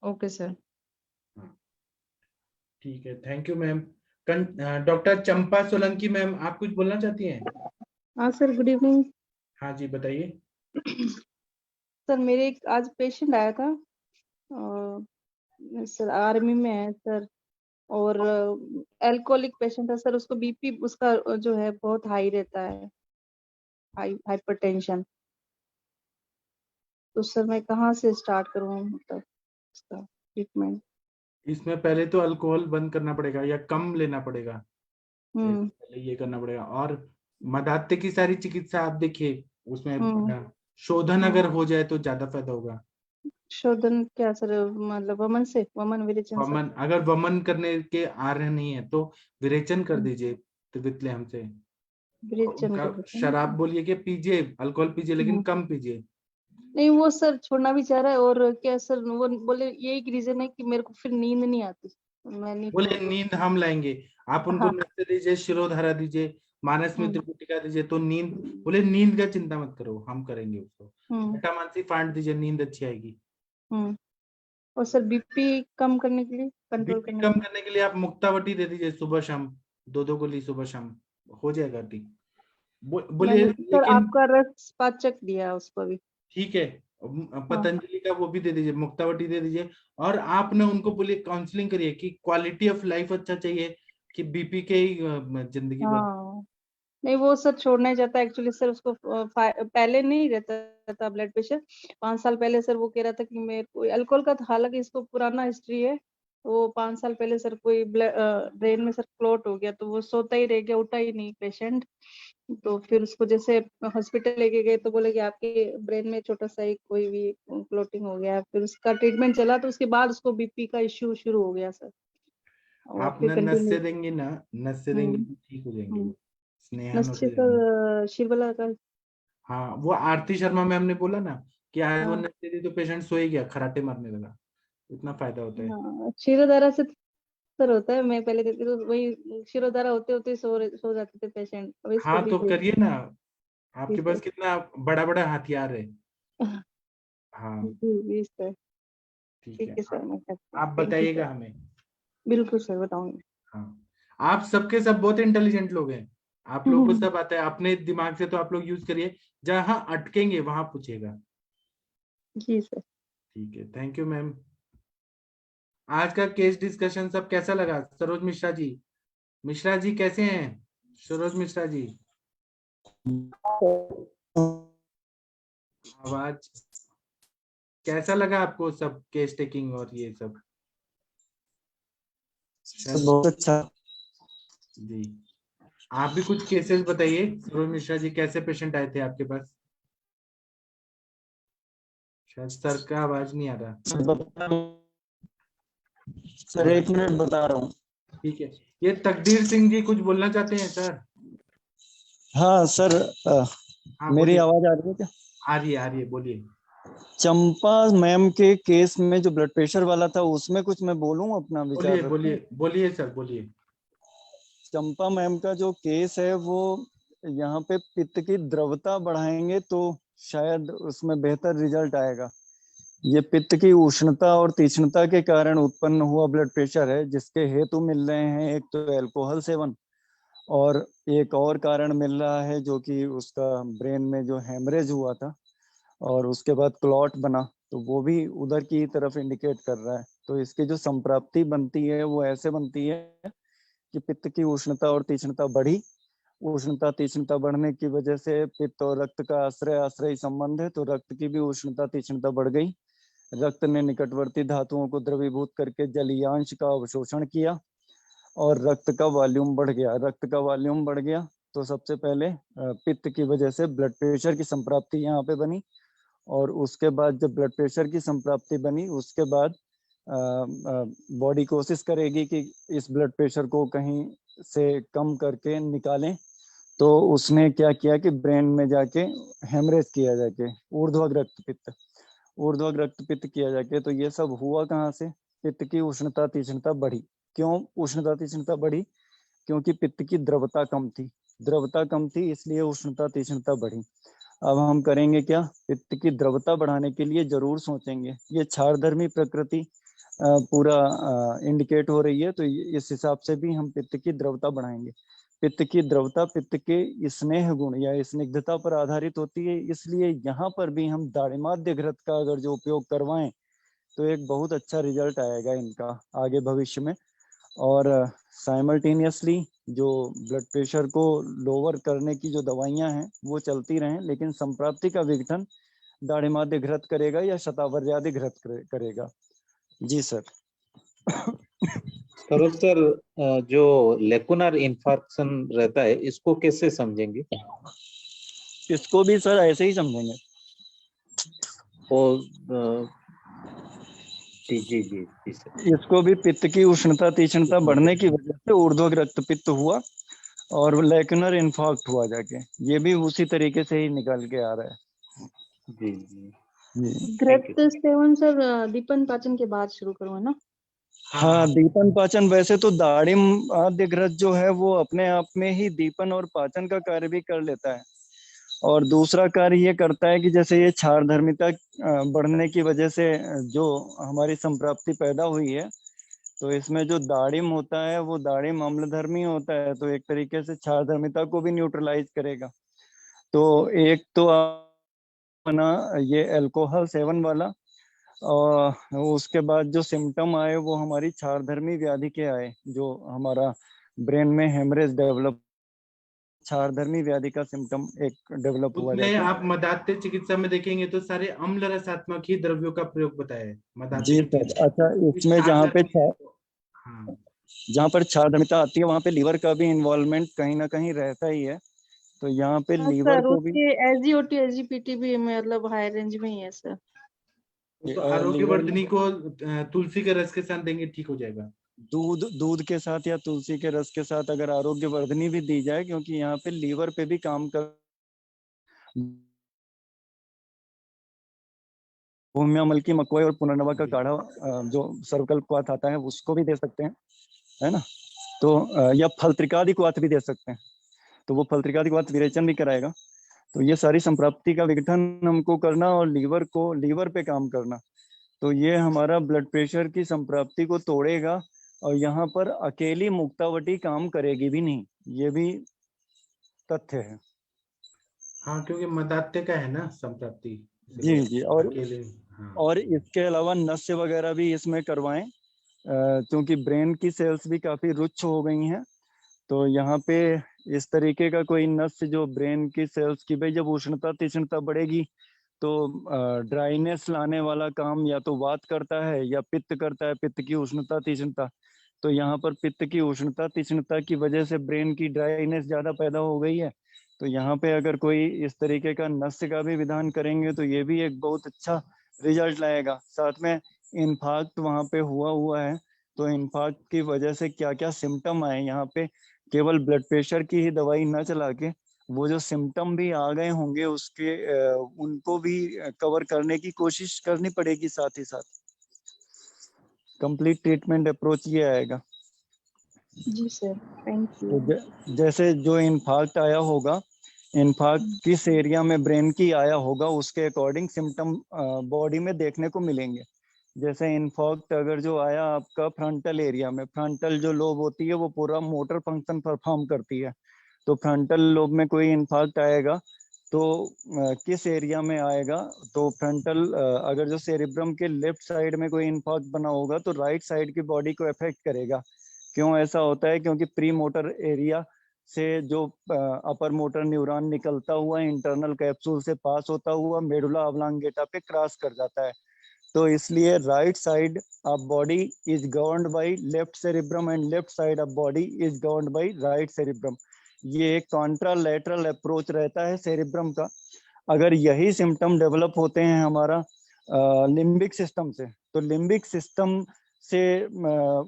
Okay sir. हाँ ठीक है, thank you ma'am. Doctor Champa Solanki ma'am, आप कुछ बोलना चाहती हैं? हाँ सर, गुड इवनिंग। हाँ जी बताइए। सर मेरे एक आज पेशेंट आया था, सर आर्मी में है सर, और अल्कोहलिक पेशेंट है सर, उसको बीपी उसका जो है बहुत हाई रहता है, हाइपरटेंशन। तो सर मैं कहाँ से स्टार्ट करूँ, मतलब इसका ट्रीटमेंट? इसमें पहले तो अल्कोहल बंद करना पड़ेगा या कम लेना पड़ेगा, हम्म पहले ये करना पड़ेगा। और मदात्य की सारी चिकित्सा आप देखिए, उसमें हम्म शोधन अगर हो जाए तो ज्यादा फायदा होगा। शोधन क्या सर, मतलब वमन से, वमन विरेचन से? वमन, अगर वमन करने के आ रहे नहीं है तो विरेचन कर दीजिए त्रिवितलेहम से। विरेचन उनका कर देते हैं शराब ना? बोलिए कि पीजिए, अल्कोहल पीजिए लेकिन कम पीजिए। नहीं वो सर छोड़ना भी चाह रहा है, और क्या सर वो बोले यही रीजन है कि मेरे को फिर नींद नहीं आती, मैं नहीं बोले छोड़ नींद हम लाएंगे, आप उनको हाँ। नृत्य दीजिए, शिरोधारा दीजिए, मानस में हम्म त्रिपुटिका दीजिए, तो नींद, बोले नींद का चिंता मत करो, हम करेंगे उसको। हम्म जटामांसी फांट दीजिए, नींद अच्छी आएगी। हम्म और सर बीपी कम करने के लिए, कंट्रोल बीपी करने कम के लिए? करने के लिए आप मुक्तावटी दे दीजिए सुबह शाम, 2-2 गोली सुबह शाम, हो जाएगा ठीक। बोलिए मैंने सर लेकिन आपका रस पाचक दिया उसको भी। ठीक है, हाँ पतंजलि का वो भी दे दीजिए, मुक्तावटी दे दीजिए। और आप ना उनको बोलिए, काउंसलिंग करिए कि क्वालिटी ऑफ लाइफ अच्छा चाहिए कि बीपी के ही जिंदगी भर। हाँ। नहीं वो सर छोड़ना ही चाहता है एक्चुअली सर, उसको पहले नहीं रहता था ब्लड प्रेशर, 5 साल पहले सर वो कह रहा था कि मेरे को अल्कोहल का था, हालांकि इसको पुराना हिस्ट्री है। वो 5 साल पहले सर कोई ब्रेन में सर क्लॉट हो गया, तो वो सोता ही रह गया, उठा ही नहीं पेशेंट। तो फिर उसको जैसे हॉस्पिटल लेके गए तो बोले कि आपके ब्रेन में छोटा सा एक कोई भी क्लोटिंग हो गया है। फिर उसका ट्रीटमेंट चला, तो उसके बाद उसको बीपी का इश्यू शुरू हो गया सर, और आप फिर ना कंटिन्यू। नस्य देंगे ना, नस्य देंगे तो ठीक हो जाएंगे वो, स्नेहन नशे होते जाएंगे। सर शिरबला का। हाँ, वो आरती शर्मा मैम ने बोला ना कि आज वो हाँ नस्य दी तो पेशेंट सो ही गया, खराटे मारने लगा, इतना फायदा होता है। हाँ, क्षीरधारा से सर होता है, मैं पहले देती तो वही शिरोधारा होते होते सो जाते थे पेशेंट। अब इसको हाँ भी तो करिए ना, आपके जी पास सर। कितना बड़ा बड़ा हथियार है। हाँ जी सर, ठीक ठीक है, है सर, मैं करती हूँ। आप थैंक यू बताइएगा सर, हमें। बिल्कुल सर बताऊंगी। हाँ, आप सबके सब बहुत इंटेलिजेंट लोग हैं, आप लोग को सब आता है, अपने दिमाग से तो आप लोग यूज करिए, जहां अटकेंगे वहां पूछिएगा। जी सर। ठीक है, थैंक यू मैम। आज का केस डिस्कशन सब कैसा लगा? सरोज मिश्रा जी, मिश्रा जी कैसे हैं? सरोज मिश्रा जी, आवाज कैसा लगा आपको सब केस टेकिंग और ये सब? बहुत अच्छा। जी, आप भी कुछ केसेस बताइए। सरोज मिश्रा जी, कैसे पेशेंट आए थे आपके पास? शायद सर का आवाज नहीं आ रहा। सर 1 मिनट बता रहा हूँ। ठीक है, ये तकदीर सिंह जी कुछ बोलना चाहते हैं सर? हाँ सर, हाँ मेरी बोलिए। आवाज आ रही है क्या? आ रही है, बोलिए। चंपा मैम के केस में जो ब्लड प्रेशर वाला था, उसमें कुछ मैं बोलूं अपना विचार बोलिए रखूं? बोलिए बोलिए सर, बोलिए। चंपा मैम का जो केस है वो यहाँ पे पित्त की द्रवता बढ़ाएंगे तो शायद उसमें बेहतर रिजल्ट आएगा। ये पित्त की उष्णता और तीक्ष्णता के कारण उत्पन्न हुआ ब्लड प्रेशर है, जिसके हेतु मिल रहे हैं एक तो अल्कोहल सेवन, और एक और कारण मिल रहा है जो कि उसका ब्रेन में जो हेमरेज हुआ था और उसके बाद क्लॉट बना, तो वो भी उधर की तरफ इंडिकेट कर रहा है। तो इसकी जो संप्राप्ति बनती है वो ऐसे बनती है कि पित्त की उष्णता और तीक्ष्णता बढ़ी। उष्णता तीक्ष्णता बढ़ने की वजह से पित्त और रक्त का आश्रय आश्रयी संबंध है, तो रक्त की भी उष्णता तीक्ष्णता बढ़ गई। रक्त ने निकटवर्ती धातुओं को द्रवीभूत करके जलीयांश का अवशोषण किया और रक्त का वॉल्यूम बढ़ गया। रक्त का वॉल्यूम बढ़ गया तो सबसे पहले पित्त की वजह से ब्लड प्रेशर की संप्राप्ति यहाँ पे बनी, और उसके बाद जब ब्लड प्रेशर की संप्राप्ति बनी उसके बाद बॉडी कोशिश करेगी कि इस ब्लड प्रेशर को कहीं से कम करके निकालें। तो उसने क्या किया कि ब्रेन में जाके हेमरेज किया जाके ऊर्ध्वक रक्तपित्त, ऊर्ध्वक रक्तपित्त किया जाके। तो ये सब हुआ कहाँ से? पित्त की उष्णता तीक्ष्णता बढ़ी। क्यों उष्णता तीक्ष्णता बढ़ी? क्योंकि पित्त की द्रवता कम थी। द्रवता कम थी इसलिए उष्णता तीक्ष्णता बढ़ी। अब हम करेंगे क्या? पित्त की द्रवता बढ़ाने के लिए जरूर सोचेंगे। ये क्षारधर्मी प्रकृति पूरा इंडिकेट हो रही है, तो इस हिसाब से भी हम पित्त की द्रवता बढ़ाएंगे। पित्त की द्रवता पित्त के स्नेह गुण या स्निग्धता पर आधारित होती है, इसलिए यहाँ पर भी हम दाड़िमाद्य घृत का अगर जो उपयोग करवाएं तो एक बहुत अच्छा रिजल्ट आएगा इनका आगे भविष्य में। और साइमल्टेनियसली जो ब्लड प्रेशर को लोअर करने की जो दवाइयां हैं वो चलती रहें, लेकिन संप्राप्ति का विघटन दाड़िमाद्य घृत करेगा या शतावर्यादि घृत करेगा। जी सर। सरोज सर, जो लेकुनर इन्फार्क्शन रहता है इसको कैसे समझेंगे? इसको भी सर ऐसे ही समझेंगे। और जी जी जी जी सर। इसको भी पित्त की उष्णता तीक्ष्णता बढ़ने की वजह से ऊर्ध्वक रक्तपित्त हुआ और लेकुनर इन्फार्क्ट हुआ जाके, ये भी उसी तरीके से ही निकल के आ रहा है। जी जी जी। घृत सेवन सर दीपन पाचन के बाद शुरू करो, है ना? हाँ, दीपन पाचन वैसे तो दाड़िम आद्य घृत जो है वो अपने आप में ही दीपन और पाचन का कार्य भी कर लेता है। और दूसरा कार्य ये करता है कि जैसे ये क्षारधर्मिता बढ़ने की वजह से जो हमारी संप्राप्ति पैदा हुई है, तो इसमें जो दाड़िम होता है वो दाड़िम अम्लधर्मी होता है, तो एक तरीके से क्षारधर्मिता को भी न्यूट्रलाइज करेगा। तो एक तो अपना ये अल्कोहल सेवन वाला, और उसके बाद जो सिम्टम आए वो हमारी क्षारधर्मी व्याधि के आए, जो हमारा ब्रेन में हेमरेज डेवलप, क्षारधर्मी व्याधि का सिम्टम एक डेवलप हुआ उसमें जाके। आप मदात्य चिकित्सा में देखेंगे तो सारे अम्ल रसात्मक ही द्रव्यों का प्रयोग बताया है मदात्य जी सर। चिकित्सा। अच्छा, इसमें हाँ, जहाँ पर क्षारधर्मिता आती है वहाँ पे लीवर का भी इन्वॉल्वमेंट कहीं ना कहीं रहता ही है, तो यहाँ पे हाँ लीवर सर, को भी उसके एसजीओटी एसजीपीटी भी मतलब हाई रेंज में ही है सर। तो आरोग्य वर्धनी को तुलसी के रस के साथ देंगे, ठीक हो जाएगा। दूध के साथ या तुलसी के रस के साथ अगर आरोग्य वर्धनी भी दी जाए, क्योंकि यहाँ पे लीवर पे भी काम कर, भूमियामल की मकवई और पुनर्नवा का काढ़ा जो सर्वकल्पवात आता है उसको भी दे सकते हैं। है ना। तो या फलत्रिकादिक वात भी दे सकते हैं, तो वो फलत्रिकादिक वात विरेचन भी कराएगा। तो ये सारी संप्राप्ति का विघटन हमको करना और लीवर पे काम करना, तो ये हमारा ब्लड प्रेशर की संप्राप्ति को तोड़ेगा। और यहाँ पर अकेली मुक्तावटी काम करेगी भी नहीं, ये भी तथ्य है। हाँ, क्योंकि मदात्य का है ना संप्राप्ति। जी जी। और अकेले, हाँ। और इसके अलावा नस्य वगैरह भी इसमें करवाएं, क्योंकि ब्रेन की सेल्स भी काफी रुच्छ हो गई हैं। तो यहाँ पे इस तरीके का कोई नस्य जो ब्रेन की सेल्स की, भाई जब उष्णता तीक्ष्णता बढ़ेगी तो ड्राइनेस लाने वाला काम या तो वात करता है या पित्त करता है, पित्त की उष्णता तीक्ष्णता। तो यहाँ पर पित्त की उष्णता तीक्ष्णता की वजह से ब्रेन की ड्राइनेस ज्यादा पैदा हो गई है। तो यहाँ पे अगर कोई इस तरीके का नस्य का भी विधान करेंगे तो ये भी एक बहुत अच्छा रिजल्ट लाएगा। साथ में इन्फार्क्ट वहाँ पे हुआ है, तो इन्फार्क्ट की वजह से क्या क्या सिम्टम आए, यहाँ पे केवल ब्लड प्रेशर की ही दवाई न चला के वो जो सिम्टम भी आ गए होंगे उसके उनको भी कवर करने की कोशिश करनी पड़ेगी। साथ ही साथ कंप्लीट ट्रीटमेंट अप्रोच ये आएगा। जी सर, थैंक यू। तो जैसे जो इन्फार्क्ट आया होगा, इन्फार्क्ट किस एरिया में ब्रेन की आया होगा, उसके अकॉर्डिंग सिम्टम बॉडी में देखने को मिलेंगे। जैसे इन्फार्क्ट अगर जो आया आपका फ्रंटल एरिया में, फ्रंटल जो लोब होती है वो पूरा मोटर फंक्शन परफॉर्म करती है, तो फ्रंटल लोब में कोई इन्फार्क्ट आएगा तो किस एरिया में आएगा, तो फ्रंटल अगर जो सेरिब्रम के लेफ्ट साइड में कोई इन्फार्क्ट बना होगा तो राइट साइड की बॉडी को अफेक्ट करेगा। क्यों ऐसा होता है? क्योंकि प्री मोटर एरिया से जो अपर मोटर न्यूरॉन निकलता हुआ इंटरनल कैप्सूल से पास होता हुआ मेडुला ऑब्लांगेटा पे क्रॉस कर जाता है। तो इसलिए right side of body is governed by left cerebrum and left side of body is governed bye right cerebrum. ये एक कॉन्ट्रालैटरल अप्रोच रहता है सेरिब्रम का। अगर यही सिम्टम डेवलप होते हैं हमारा लिम्बिक सिस्टम से, तो लिम्बिक सिस्टम से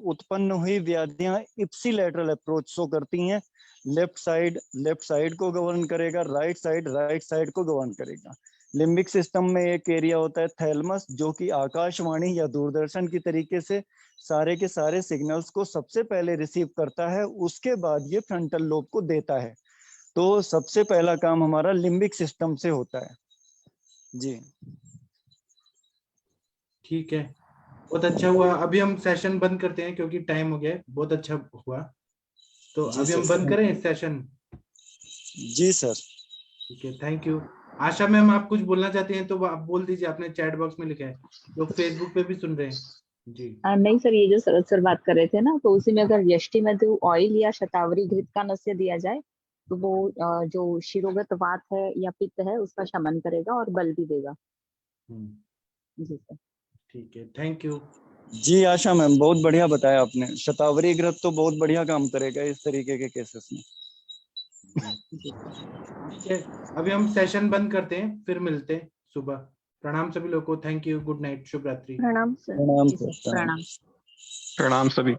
उत्पन्न हुई व्याधियां इप्सिलैटरल अप्रोच शो करती हैं। लेफ्ट साइड को गवर्न करेगा, राइट साइड को गवर्न करेगा। लिम्बिक सिस्टम में एक एरिया होता है थैलमस, जो कि आकाशवाणी या दूरदर्शन की तरीके से सारे के सारे सिग्नल्स को सबसे पहले रिसीव करता है, उसके बाद ये फ्रंटल लोब को देता है। तो सबसे पहला काम हमारा लिम्बिक सिस्टम से होता है। जी ठीक है, बहुत अच्छा हुआ। अभी हम सेशन बंद करते हैं क्योंकि टाइम हो गया है। बहुत अच्छा हुआ, तो अभी हम बंद करें सेशन। जी सर। ठीक है, थैंक यू। आशा मैम, आप कुछ बोलना चाहती हैं तो आप बोल दीजिए, आपने चैट बॉक्स में लिखा है, लोग फेसबुक पे भी सुन रहे हैं। जी नहीं सर, ये जो शरद सर बात कर रहे थे ना, तो उसी में अगर यष्टि में जो ऑयल या शतावरी घृत का नस्य दिया जाए तो वो जो शिरोगत वात है या पित्त है उसका शमन करेगा और बल भी देगा। जी सर। ठीक है, थैंक यू। जी आशा मैम, बहुत बढ़िया बताया आपने। शतावरी घृत तो बहुत बढ़िया काम करेगा इस तरीके के केसेस में। ठीक है, अभी हम सेशन बंद करते हैं, फिर मिलते हैं सुबह। प्रणाम सभी लोगों को, थैंक यू, गुड नाइट, शुभ रात्रि। प्रणाम सर। प्रणाम जी सर, प्रणाम। प्रणाम सभी।